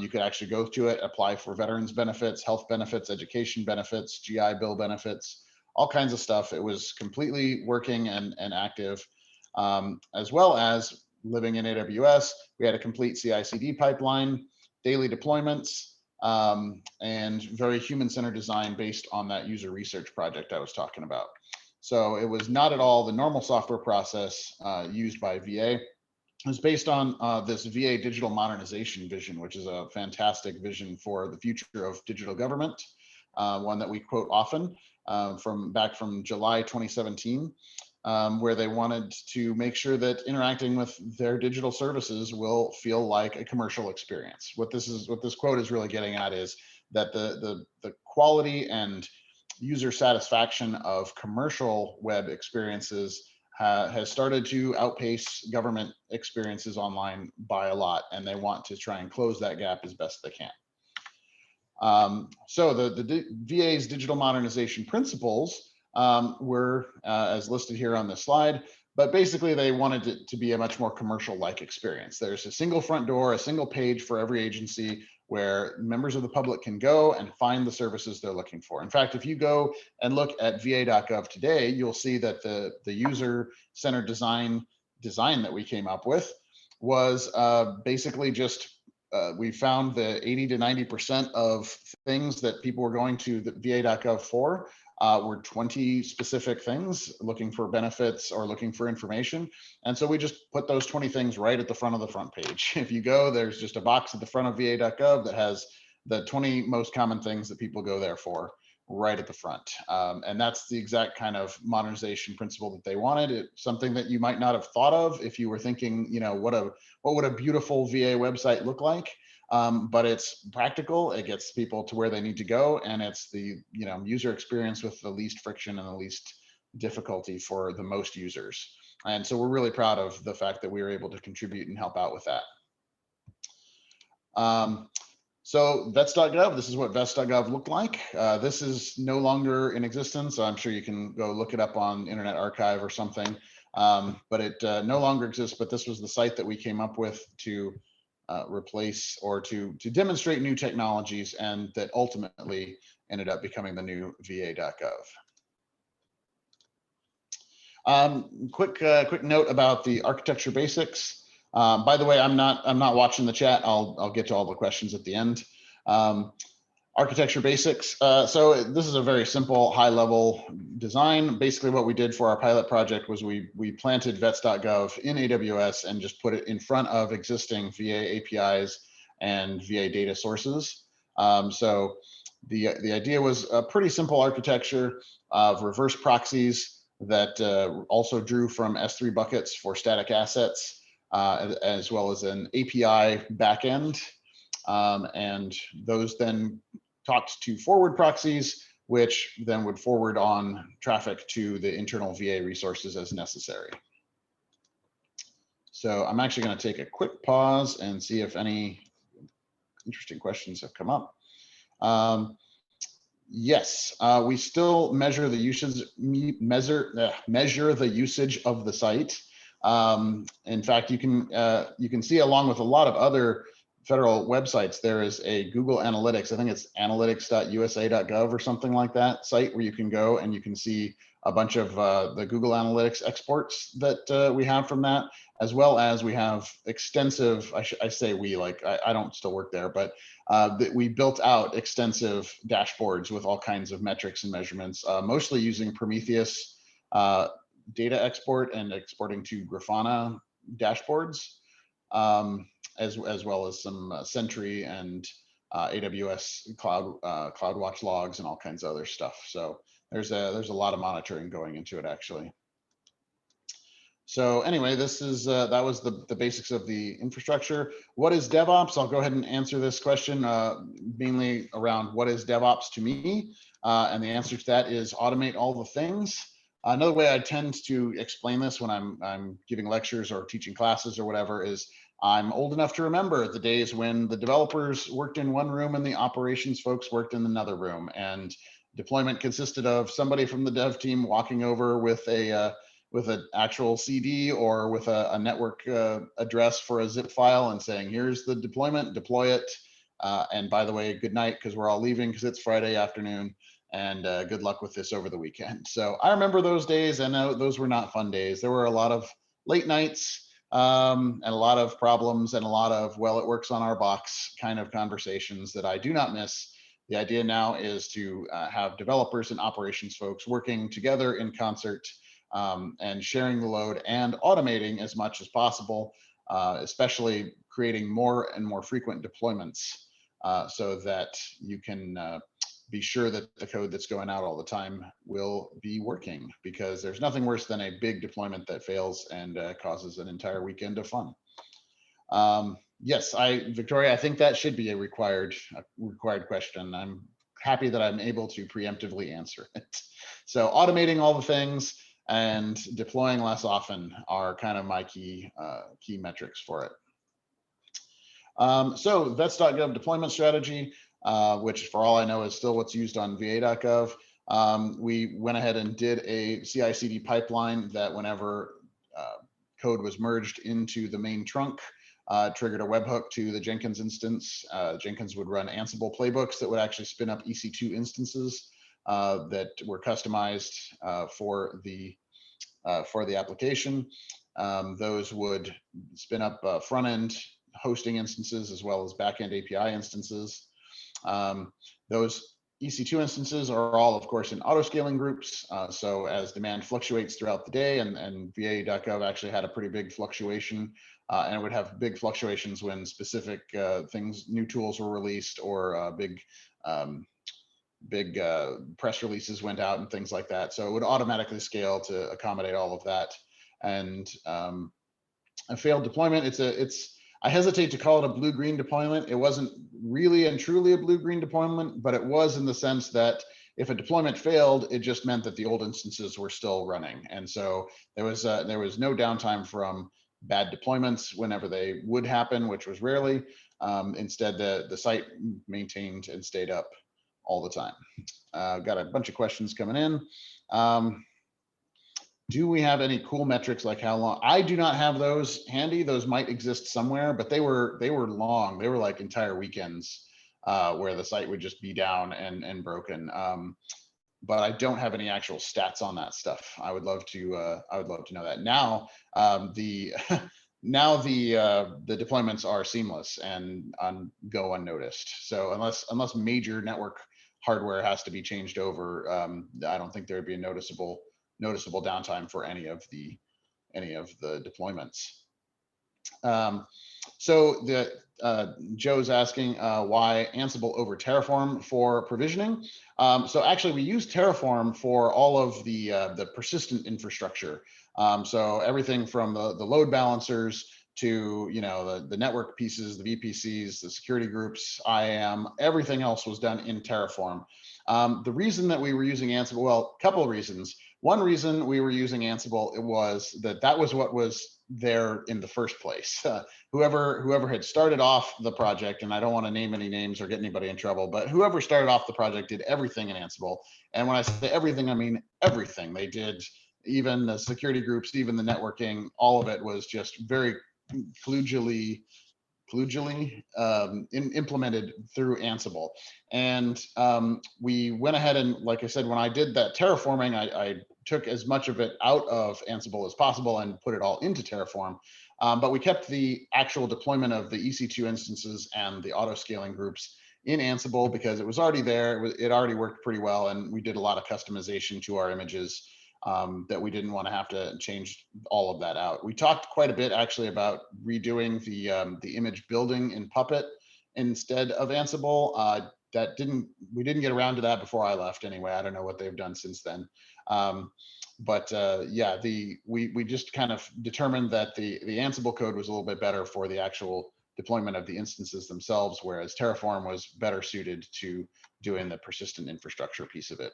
You could actually go to it, apply for veterans benefits, health benefits, education benefits, GI Bill benefits, all kinds of stuff. It was completely working and active, as well as living in AWS. We had a complete CI/CD pipeline, daily deployments, and very human-centered design based on that user research project I was talking about. So it was not at all the normal software process used by VA. It was based on this VA digital modernization vision, which is a fantastic vision for the future of digital government, one that we quote often, from July 2017, where they wanted to make sure that interacting with their digital services will feel like a commercial experience. What this quote is really getting at is that the quality and user satisfaction of commercial web experiences has started to outpace government experiences online by a lot, and they want to try and close that gap as best they can. So the VA's digital modernization principles were as listed here on this slide, but basically they wanted it to be a much more commercial-like experience. There's a single front door, a single page for every agency where members of the public can go and find the services they're looking for. In fact, if you go and look at va.gov today, you'll see that the user-centered design that we came up with was basically just we found that 80 to 90% of things that people were going to the va.gov for were 20 specific things, looking for benefits or looking for information. And so we just put those 20 things right at the front of the front page. If you go, there's just a box at the front of va.gov that has the 20 most common things that people go there for right at the front. And that's the exact kind of modernization principle that they wanted. It's something that you might not have thought of if you were thinking, what would a beautiful VA website look like? But it's practical. It gets people to where they need to go, and it's the user experience with the least friction and the least difficulty for the most users. And so we're really proud of the fact that we were able to contribute and help out with that. So Vets.gov, this is what Vets.gov looked like. This is no longer in existence. So I'm sure you can go look it up on Internet Archive or something, but it no longer exists. But this was the site that we came up with to replace or to demonstrate new technologies, and that ultimately ended up becoming the new va.gov. Quick note about the architecture basics. By the way, I'm not watching the chat. I'll get to all the questions at the end. Architecture basics. So this is a very simple, high-level design. Basically, what we did for our pilot project was we planted Vets.gov in AWS and just put it in front of existing VA APIs and VA data sources. So the idea was a pretty simple architecture of reverse proxies that also drew from S3 buckets for static assets, as well as an API backend. And those then talked to forward proxies, which then would forward on traffic to the internal VA resources as necessary. So I'm actually going to take a quick pause and see if any interesting questions have come up. Yes, we still measure the usage, measure the usage of the site. In fact, you can see, along with a lot of other federal websites, there is a Google Analytics. I think it's analytics.usa.gov or something like that site where you can go and you can see a bunch of the Google Analytics exports that we have from that, as well as we have extensive, I say we, like I don't still work there, but that we built out extensive dashboards with all kinds of metrics and measurements, mostly using Prometheus data export and exporting to Grafana dashboards. As well as some Sentry and AWS CloudWatch logs and all kinds of other stuff. So there's a lot of monitoring going into it actually. So anyway, this is that was the basics of the infrastructure. What is DevOps? I'll go ahead and answer this question mainly around what is DevOps to me, and the answer to that is automate all the things. Another way I tend to explain this when I'm giving lectures or teaching classes or whatever is I'm old enough to remember the days when the developers worked in one room and the operations folks worked in another room, and deployment consisted of somebody from the dev team walking over with an actual CD or with a network address for a zip file and saying, here's the deployment, deploy it. And by the way, good night, because we're all leaving because it's Friday afternoon, and good luck with this over the weekend. So I remember those days, and those were not fun days. There were a lot of late nights and a lot of problems and a lot of, well, it works on our box kind of conversations that I do not miss. The idea now is to have developers and operations folks working together in concert and sharing the load and automating as much as possible, especially creating more and more frequent deployments so that you can be sure that the code that's going out all the time will be working, because there's nothing worse than a big deployment that fails and causes an entire weekend of fun. Yes, Victoria, I think that should be a required question. I'm happy that I'm able to preemptively answer it. So automating all the things and deploying less often are kind of my key metrics for it. So Vets.gov deployment strategy, which for all I know is still what's used on va.gov. We went ahead and did a CI/CD pipeline that whenever code was merged into the main trunk, triggered a webhook to the Jenkins instance. Jenkins would run Ansible playbooks that would actually spin up EC2 instances that were customized for the application. Those would spin up front-end hosting instances as well as back-end API instances. Those EC2 instances are all, of course, in auto-scaling groups. So as demand fluctuates throughout the day, and va.gov actually had a pretty big fluctuation, and it would have big fluctuations when specific new tools were released, or big press releases went out and things like that. So it would automatically scale to accommodate all of that. And a failed deployment, I hesitate to call it a blue-green deployment. It wasn't really and truly a blue-green deployment, but it was in the sense that if a deployment failed, it just meant that the old instances were still running. And so there was no downtime from bad deployments whenever they would happen, which was rarely. Instead, the site maintained and stayed up all the time. Got a bunch of questions coming in. Do we have any cool metrics like how long? I do not have those handy. Those might exist somewhere, but they were long. They were like entire weekends where the site would just be down and broken. But I don't have any actual stats on that stuff. I would love to know that. Now the deployments are seamless and go unnoticed. So unless major network hardware has to be changed over, I don't think there would be a noticeable downtime for any of the deployments. So Joe's asking why Ansible over Terraform for provisioning. So actually, we use Terraform for all of the persistent infrastructure. So everything from the load balancers to the network pieces, the VPCs, the security groups, IAM, everything else was done in Terraform. The reason that we were using Ansible, well, a couple of reasons. One reason we were using Ansible, it was that was what was there in the first place. Whoever had started off the project, and I don't want to name any names or get anybody in trouble, but whoever started off the project did everything in Ansible. And when I say everything, I mean everything. They did even the security groups, even the networking, all of it was just very kludgily collegially implemented through Ansible. And we went ahead and, like I said, when I did that terraforming, I took as much of it out of Ansible as possible and put it all into Terraform. But we kept the actual deployment of the EC2 instances and the auto scaling groups in Ansible because it was already there. It already worked pretty well. And we did a lot of customization to our images that we didn't want to have to change all of that out. We talked quite a bit actually about redoing the image building in Puppet instead of Ansible. We didn't get around to that before I left anyway. I don't know what they've done since then. Yeah, we just kind of determined that the Ansible code was a little bit better for the actual deployment of the instances themselves, whereas Terraform was better suited to doing the persistent infrastructure piece of it.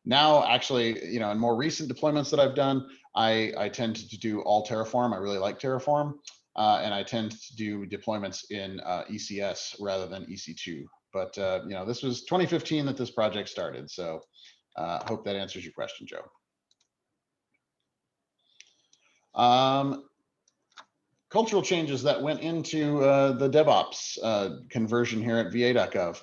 Now, actually, you know, in more recent deployments that I've done, I tend to do all Terraform. I really like Terraform, and I tend to do deployments in ECS rather than EC2. But you know, this was 2015 that this project started, so hope that answers your question, Joe. Cultural changes that went into the DevOps conversion here at VA.gov.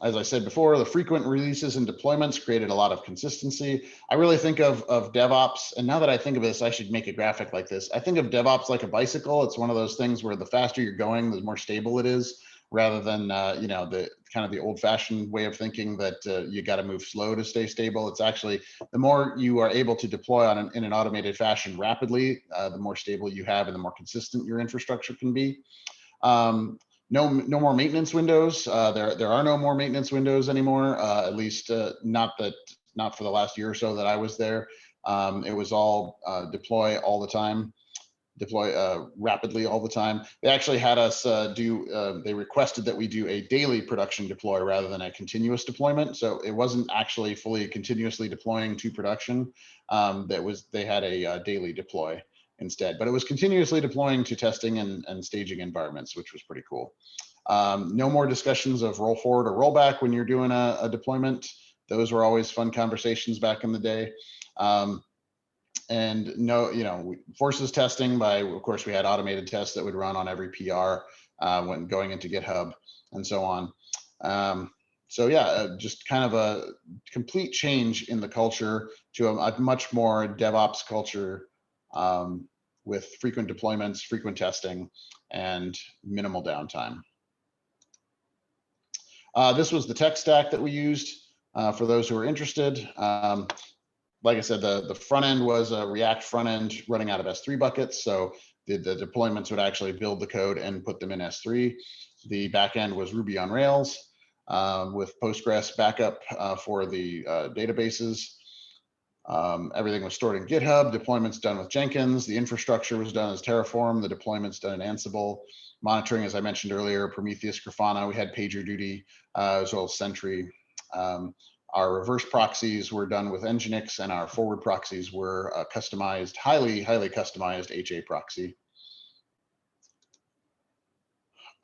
As I said before, the frequent releases and deployments created a lot of consistency. I really think of DevOps, and now that I think of this, I should make a graphic like this. I think of DevOps like a bicycle. It's one of those things where the faster you're going, the more stable it is, rather than you know, the kind of the old-fashioned way of thinking that you got to move slow to stay stable. It's actually, the more you are able to deploy in an automated fashion rapidly, the more stable you have and the more consistent your infrastructure can be. No more maintenance windows. There are no more maintenance windows anymore. At least not for the last year or so that I was there. It was all deploy all the time, deploy rapidly all the time. They actually had us they requested that we do a daily production deploy rather than a continuous deployment. So it wasn't actually fully continuously deploying to production. They had a daily deploy instead, but it was continuously deploying to testing and staging environments, which was pretty cool. No more discussions of roll forward or rollback when you're doing a deployment. Those were always fun conversations back in the day. And no, you know, forces testing of course, we had automated tests that would run on every PR when going into GitHub and so on. So yeah, just kind of a complete change in the culture to a much more DevOps culture with frequent deployments, frequent testing, and minimal downtime. This was the tech stack that we used for those who are interested. Like I said, the front end was a React front end running out of S3 buckets. So the deployments would actually build the code and put them in S3. The back end was Ruby on Rails with Postgres backup for the databases. Everything was stored in GitHub, deployments done with Jenkins, the infrastructure was done as Terraform, the deployments done in Ansible, monitoring, as I mentioned earlier, Prometheus, Grafana, we had PagerDuty, as well as Sentry. Our reverse proxies were done with Nginx, and our forward proxies were customized, highly customized HA proxy.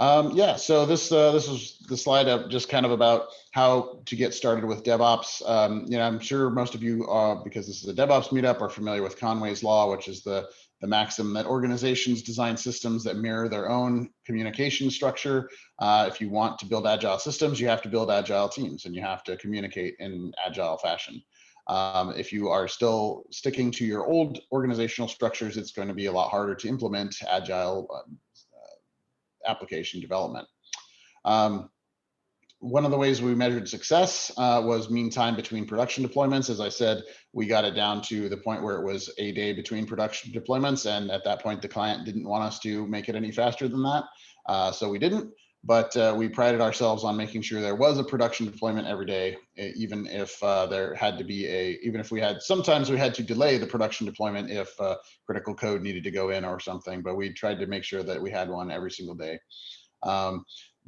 Yeah, so this was the slide up just kind of about how to get started with DevOps. You know, I'm sure most of you, because this is a DevOps meetup, are familiar with Conway's Law, which is the maxim that organizations design systems that mirror their own communication structure. If you want to build agile systems, you have to build agile teams, and you have to communicate in agile fashion. If you are still sticking to your old organizational structures, it's going to be a lot harder to implement agile application development. One of the ways we measured success was mean time between production deployments. As I said, we got it down to the point where it was a day between production deployments. And at that point, the client didn't want us to make it any faster than that. So we didn't, but we prided ourselves on making sure there was a production deployment every day, even if there had to be sometimes we had to delay the production deployment if critical code needed to go in or something, but we tried to make sure that we had one every single day.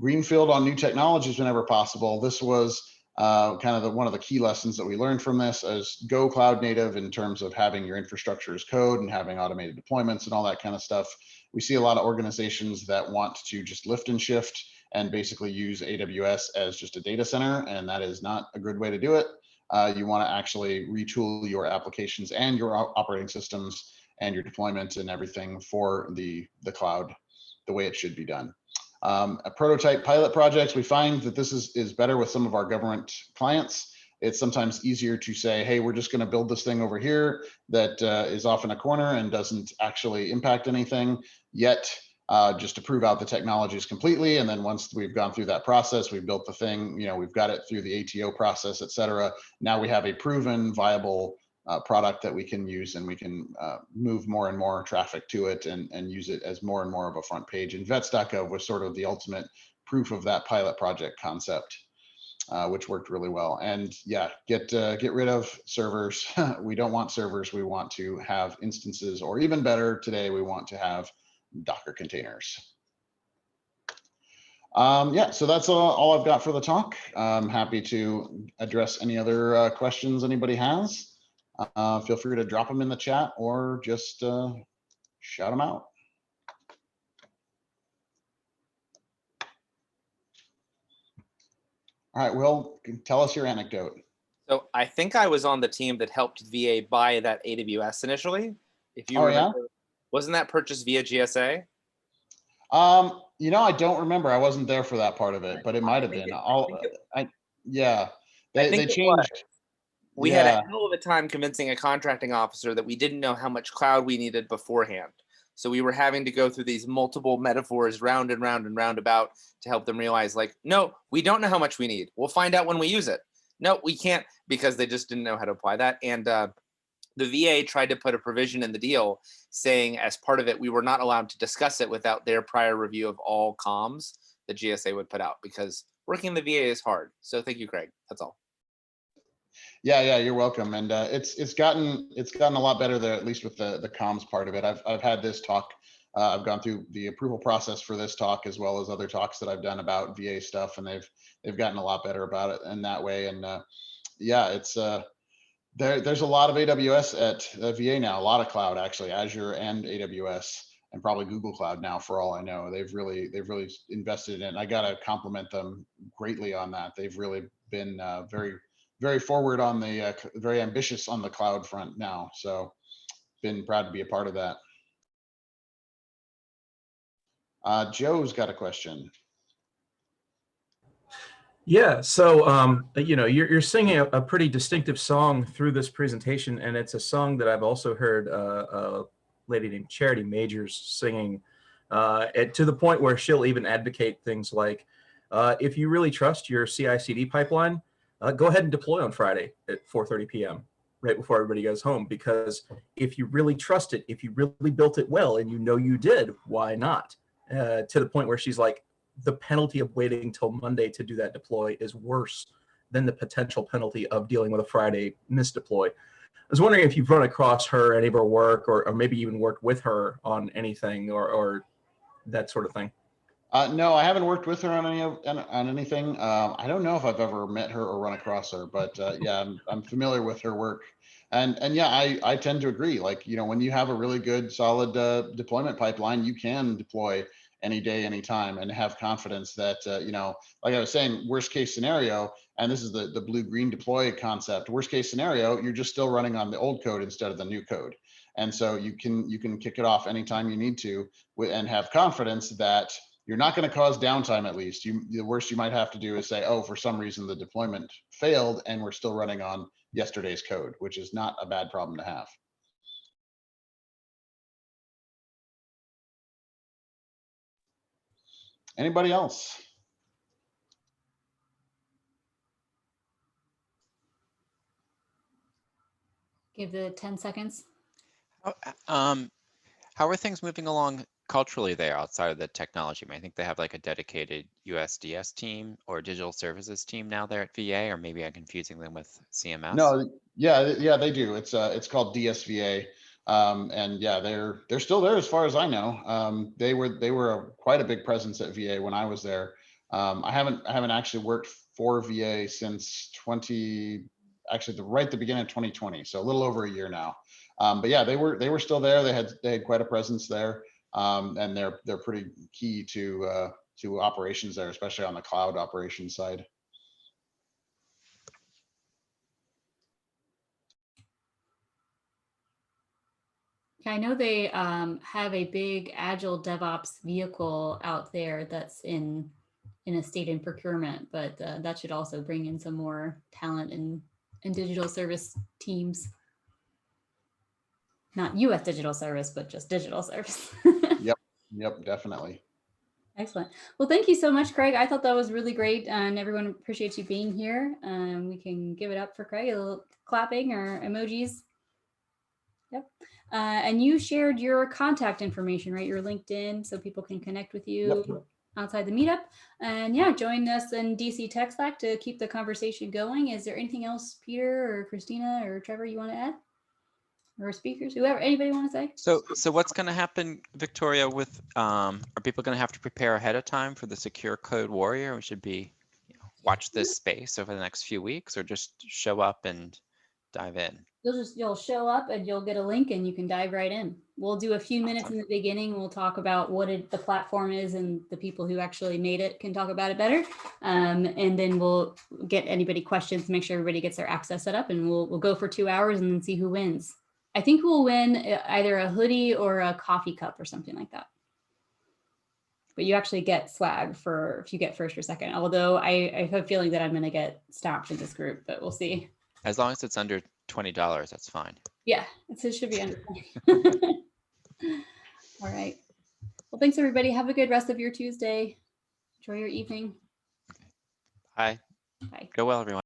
Greenfield on new technologies whenever possible. This was kind of one of the key lessons that we learned from this, is go cloud native in terms of having your infrastructure as code and having automated deployments and all that kind of stuff. We see a lot of organizations that want to just lift and shift and basically use AWS as just a data center, and that is not a good way to do it. You want to actually retool your applications and your operating systems and your deployment and everything for the cloud. the way it should be done. A prototype pilot projects, we find that this is better with some of our government clients. It's sometimes easier to say, hey, we're just going to build this thing over here that is off in a corner and doesn't actually impact anything yet, just to prove out the technologies completely. And then once we've gone through that process, we've built the thing, we've got it through the ATO process, et cetera. Now we have a proven, viable product that we can use, and we can move more and more traffic to it and use it as more and more of a front page. And Vets.gov was sort of the ultimate proof of that pilot project concept, which worked really well. And yeah, get rid of servers. We don't want servers. We want to have instances, or even better today, we want to have Docker containers. Yeah, so that's all I've got for the talk. I'm happy to address any other questions anybody has. Feel free to drop them in the chat or just shout them out. All right, Will, tell us your anecdote. So I think I was on the team that helped VA buy that AWS initially. If you remember, yeah? Wasn't that purchased via GSA? I don't remember. I wasn't there for that part of it, but it might have been. Yeah, they changed. We had a hell of a time convincing a contracting officer that we didn't know how much cloud we needed beforehand. So we were having to go through these multiple metaphors round and round and round about to help them realize, like, no, we don't know how much we need. We'll find out when we use it. No, we can't, because they just didn't know how to apply that. And the VA tried to put a provision in the deal saying, as part of it, we were not allowed to discuss it without their prior review of all comms the GSA would put out, because working in the VA is hard. So thank you, Craig. That's all. Yeah, you're welcome. And it's gotten a lot better there, at least with the comms part of it. I've had this talk. I've gone through the approval process for this talk, as well as other talks that I've done about VA stuff, and they've gotten a lot better about it in that way. And yeah, it's there's a lot of AWS at VA now, a lot of cloud actually, Azure and AWS, and probably Google Cloud now, for all I know. They've really invested in it. And I gotta compliment them greatly on that. They've really been very forward on the, very ambitious on the cloud front now. So been proud to be a part of that. Joe's got a question. Yeah, so you're singing a pretty distinctive song through this presentation, and it's a song that I've also heard a lady named Charity Majors singing, to the point where she'll even advocate things like, if you really trust your CI/CD pipeline, go ahead and deploy on Friday at 4:30 p.m. right before everybody goes home, because if you really trust it, if you really built it well, and you did, why not? To the point where she's like, the penalty of waiting till Monday to do that deploy is worse than the potential penalty of dealing with a Friday misdeploy. I was wondering if you've run across her, any of her work, or maybe even worked with her on anything or that sort of thing. No, I haven't worked with her on anything. I don't know if I've ever met her or run across her, but yeah, I'm familiar with her work. And yeah, I tend to agree. Like, when you have a really good, solid deployment pipeline, you can deploy any day, anytime, and have confidence that, like I was saying, worst case scenario, and this is the blue-green deploy concept, worst case scenario, you're just still running on the old code instead of the new code. And so you can kick it off anytime you need to, and have confidence that you're not going to cause downtime. At least the worst you might have to do is say, oh, for some reason the deployment failed and we're still running on yesterday's code, which is not a bad problem to have. Anybody else? Give the 10 seconds. How are things moving along culturally there outside of the technology? I think they have like a dedicated USDS team or digital services team now there at VA, or maybe I'm confusing them with CMS. No, yeah, they do. It's called DSVA. And yeah, they're still there as far as I know. They were quite a big presence at VA when I was there. I haven't actually worked for VA since right at the beginning of 2020, so a little over a year now. But yeah, they were still there. They had quite a presence there, and they're pretty key to operations there, especially on the cloud operations side. Yeah, I know they have a big agile DevOps vehicle out there that's in a state in procurement, but that should also bring in some more talent in digital service teams. Not US digital service, but just digital service. Yep, definitely. Excellent. Well, thank you so much, Craig. I thought that was really great, and everyone appreciates you being here. We can give it up for Craig, a little clapping or emojis. Yep. And you shared your contact information, right? Your LinkedIn, so people can connect with you outside the meetup. And yeah, join us in DC Tech Stack to keep the conversation going. Is there anything else, Peter or Christina or Trevor, you want to add? Or speakers, whoever, anybody want to say? So what's going to happen, Victoria, with are people going to have to prepare ahead of time for the Secure Code Warrior? We should be watch this space over the next few weeks, or just show up and dive in? You'll show up and you'll get a link and you can dive right in. We'll do a few minutes in the beginning. We'll talk about what the platform is, and the people who actually made it can talk about it better. And then we'll get anybody questions, make sure everybody gets their access set up, and we'll go for 2 hours and then see who wins. I think we'll win either a hoodie or a coffee cup or something like that. But you actually get swag for if you get first or second. Although I have a feeling that I'm going to get stopped in this group, but we'll see. As long as it's under $20, that's fine. Yeah, it should be under 20. All right. Well, thanks everybody. Have a good rest of your Tuesday. Enjoy your evening. Bye. Bye. Go well, everyone.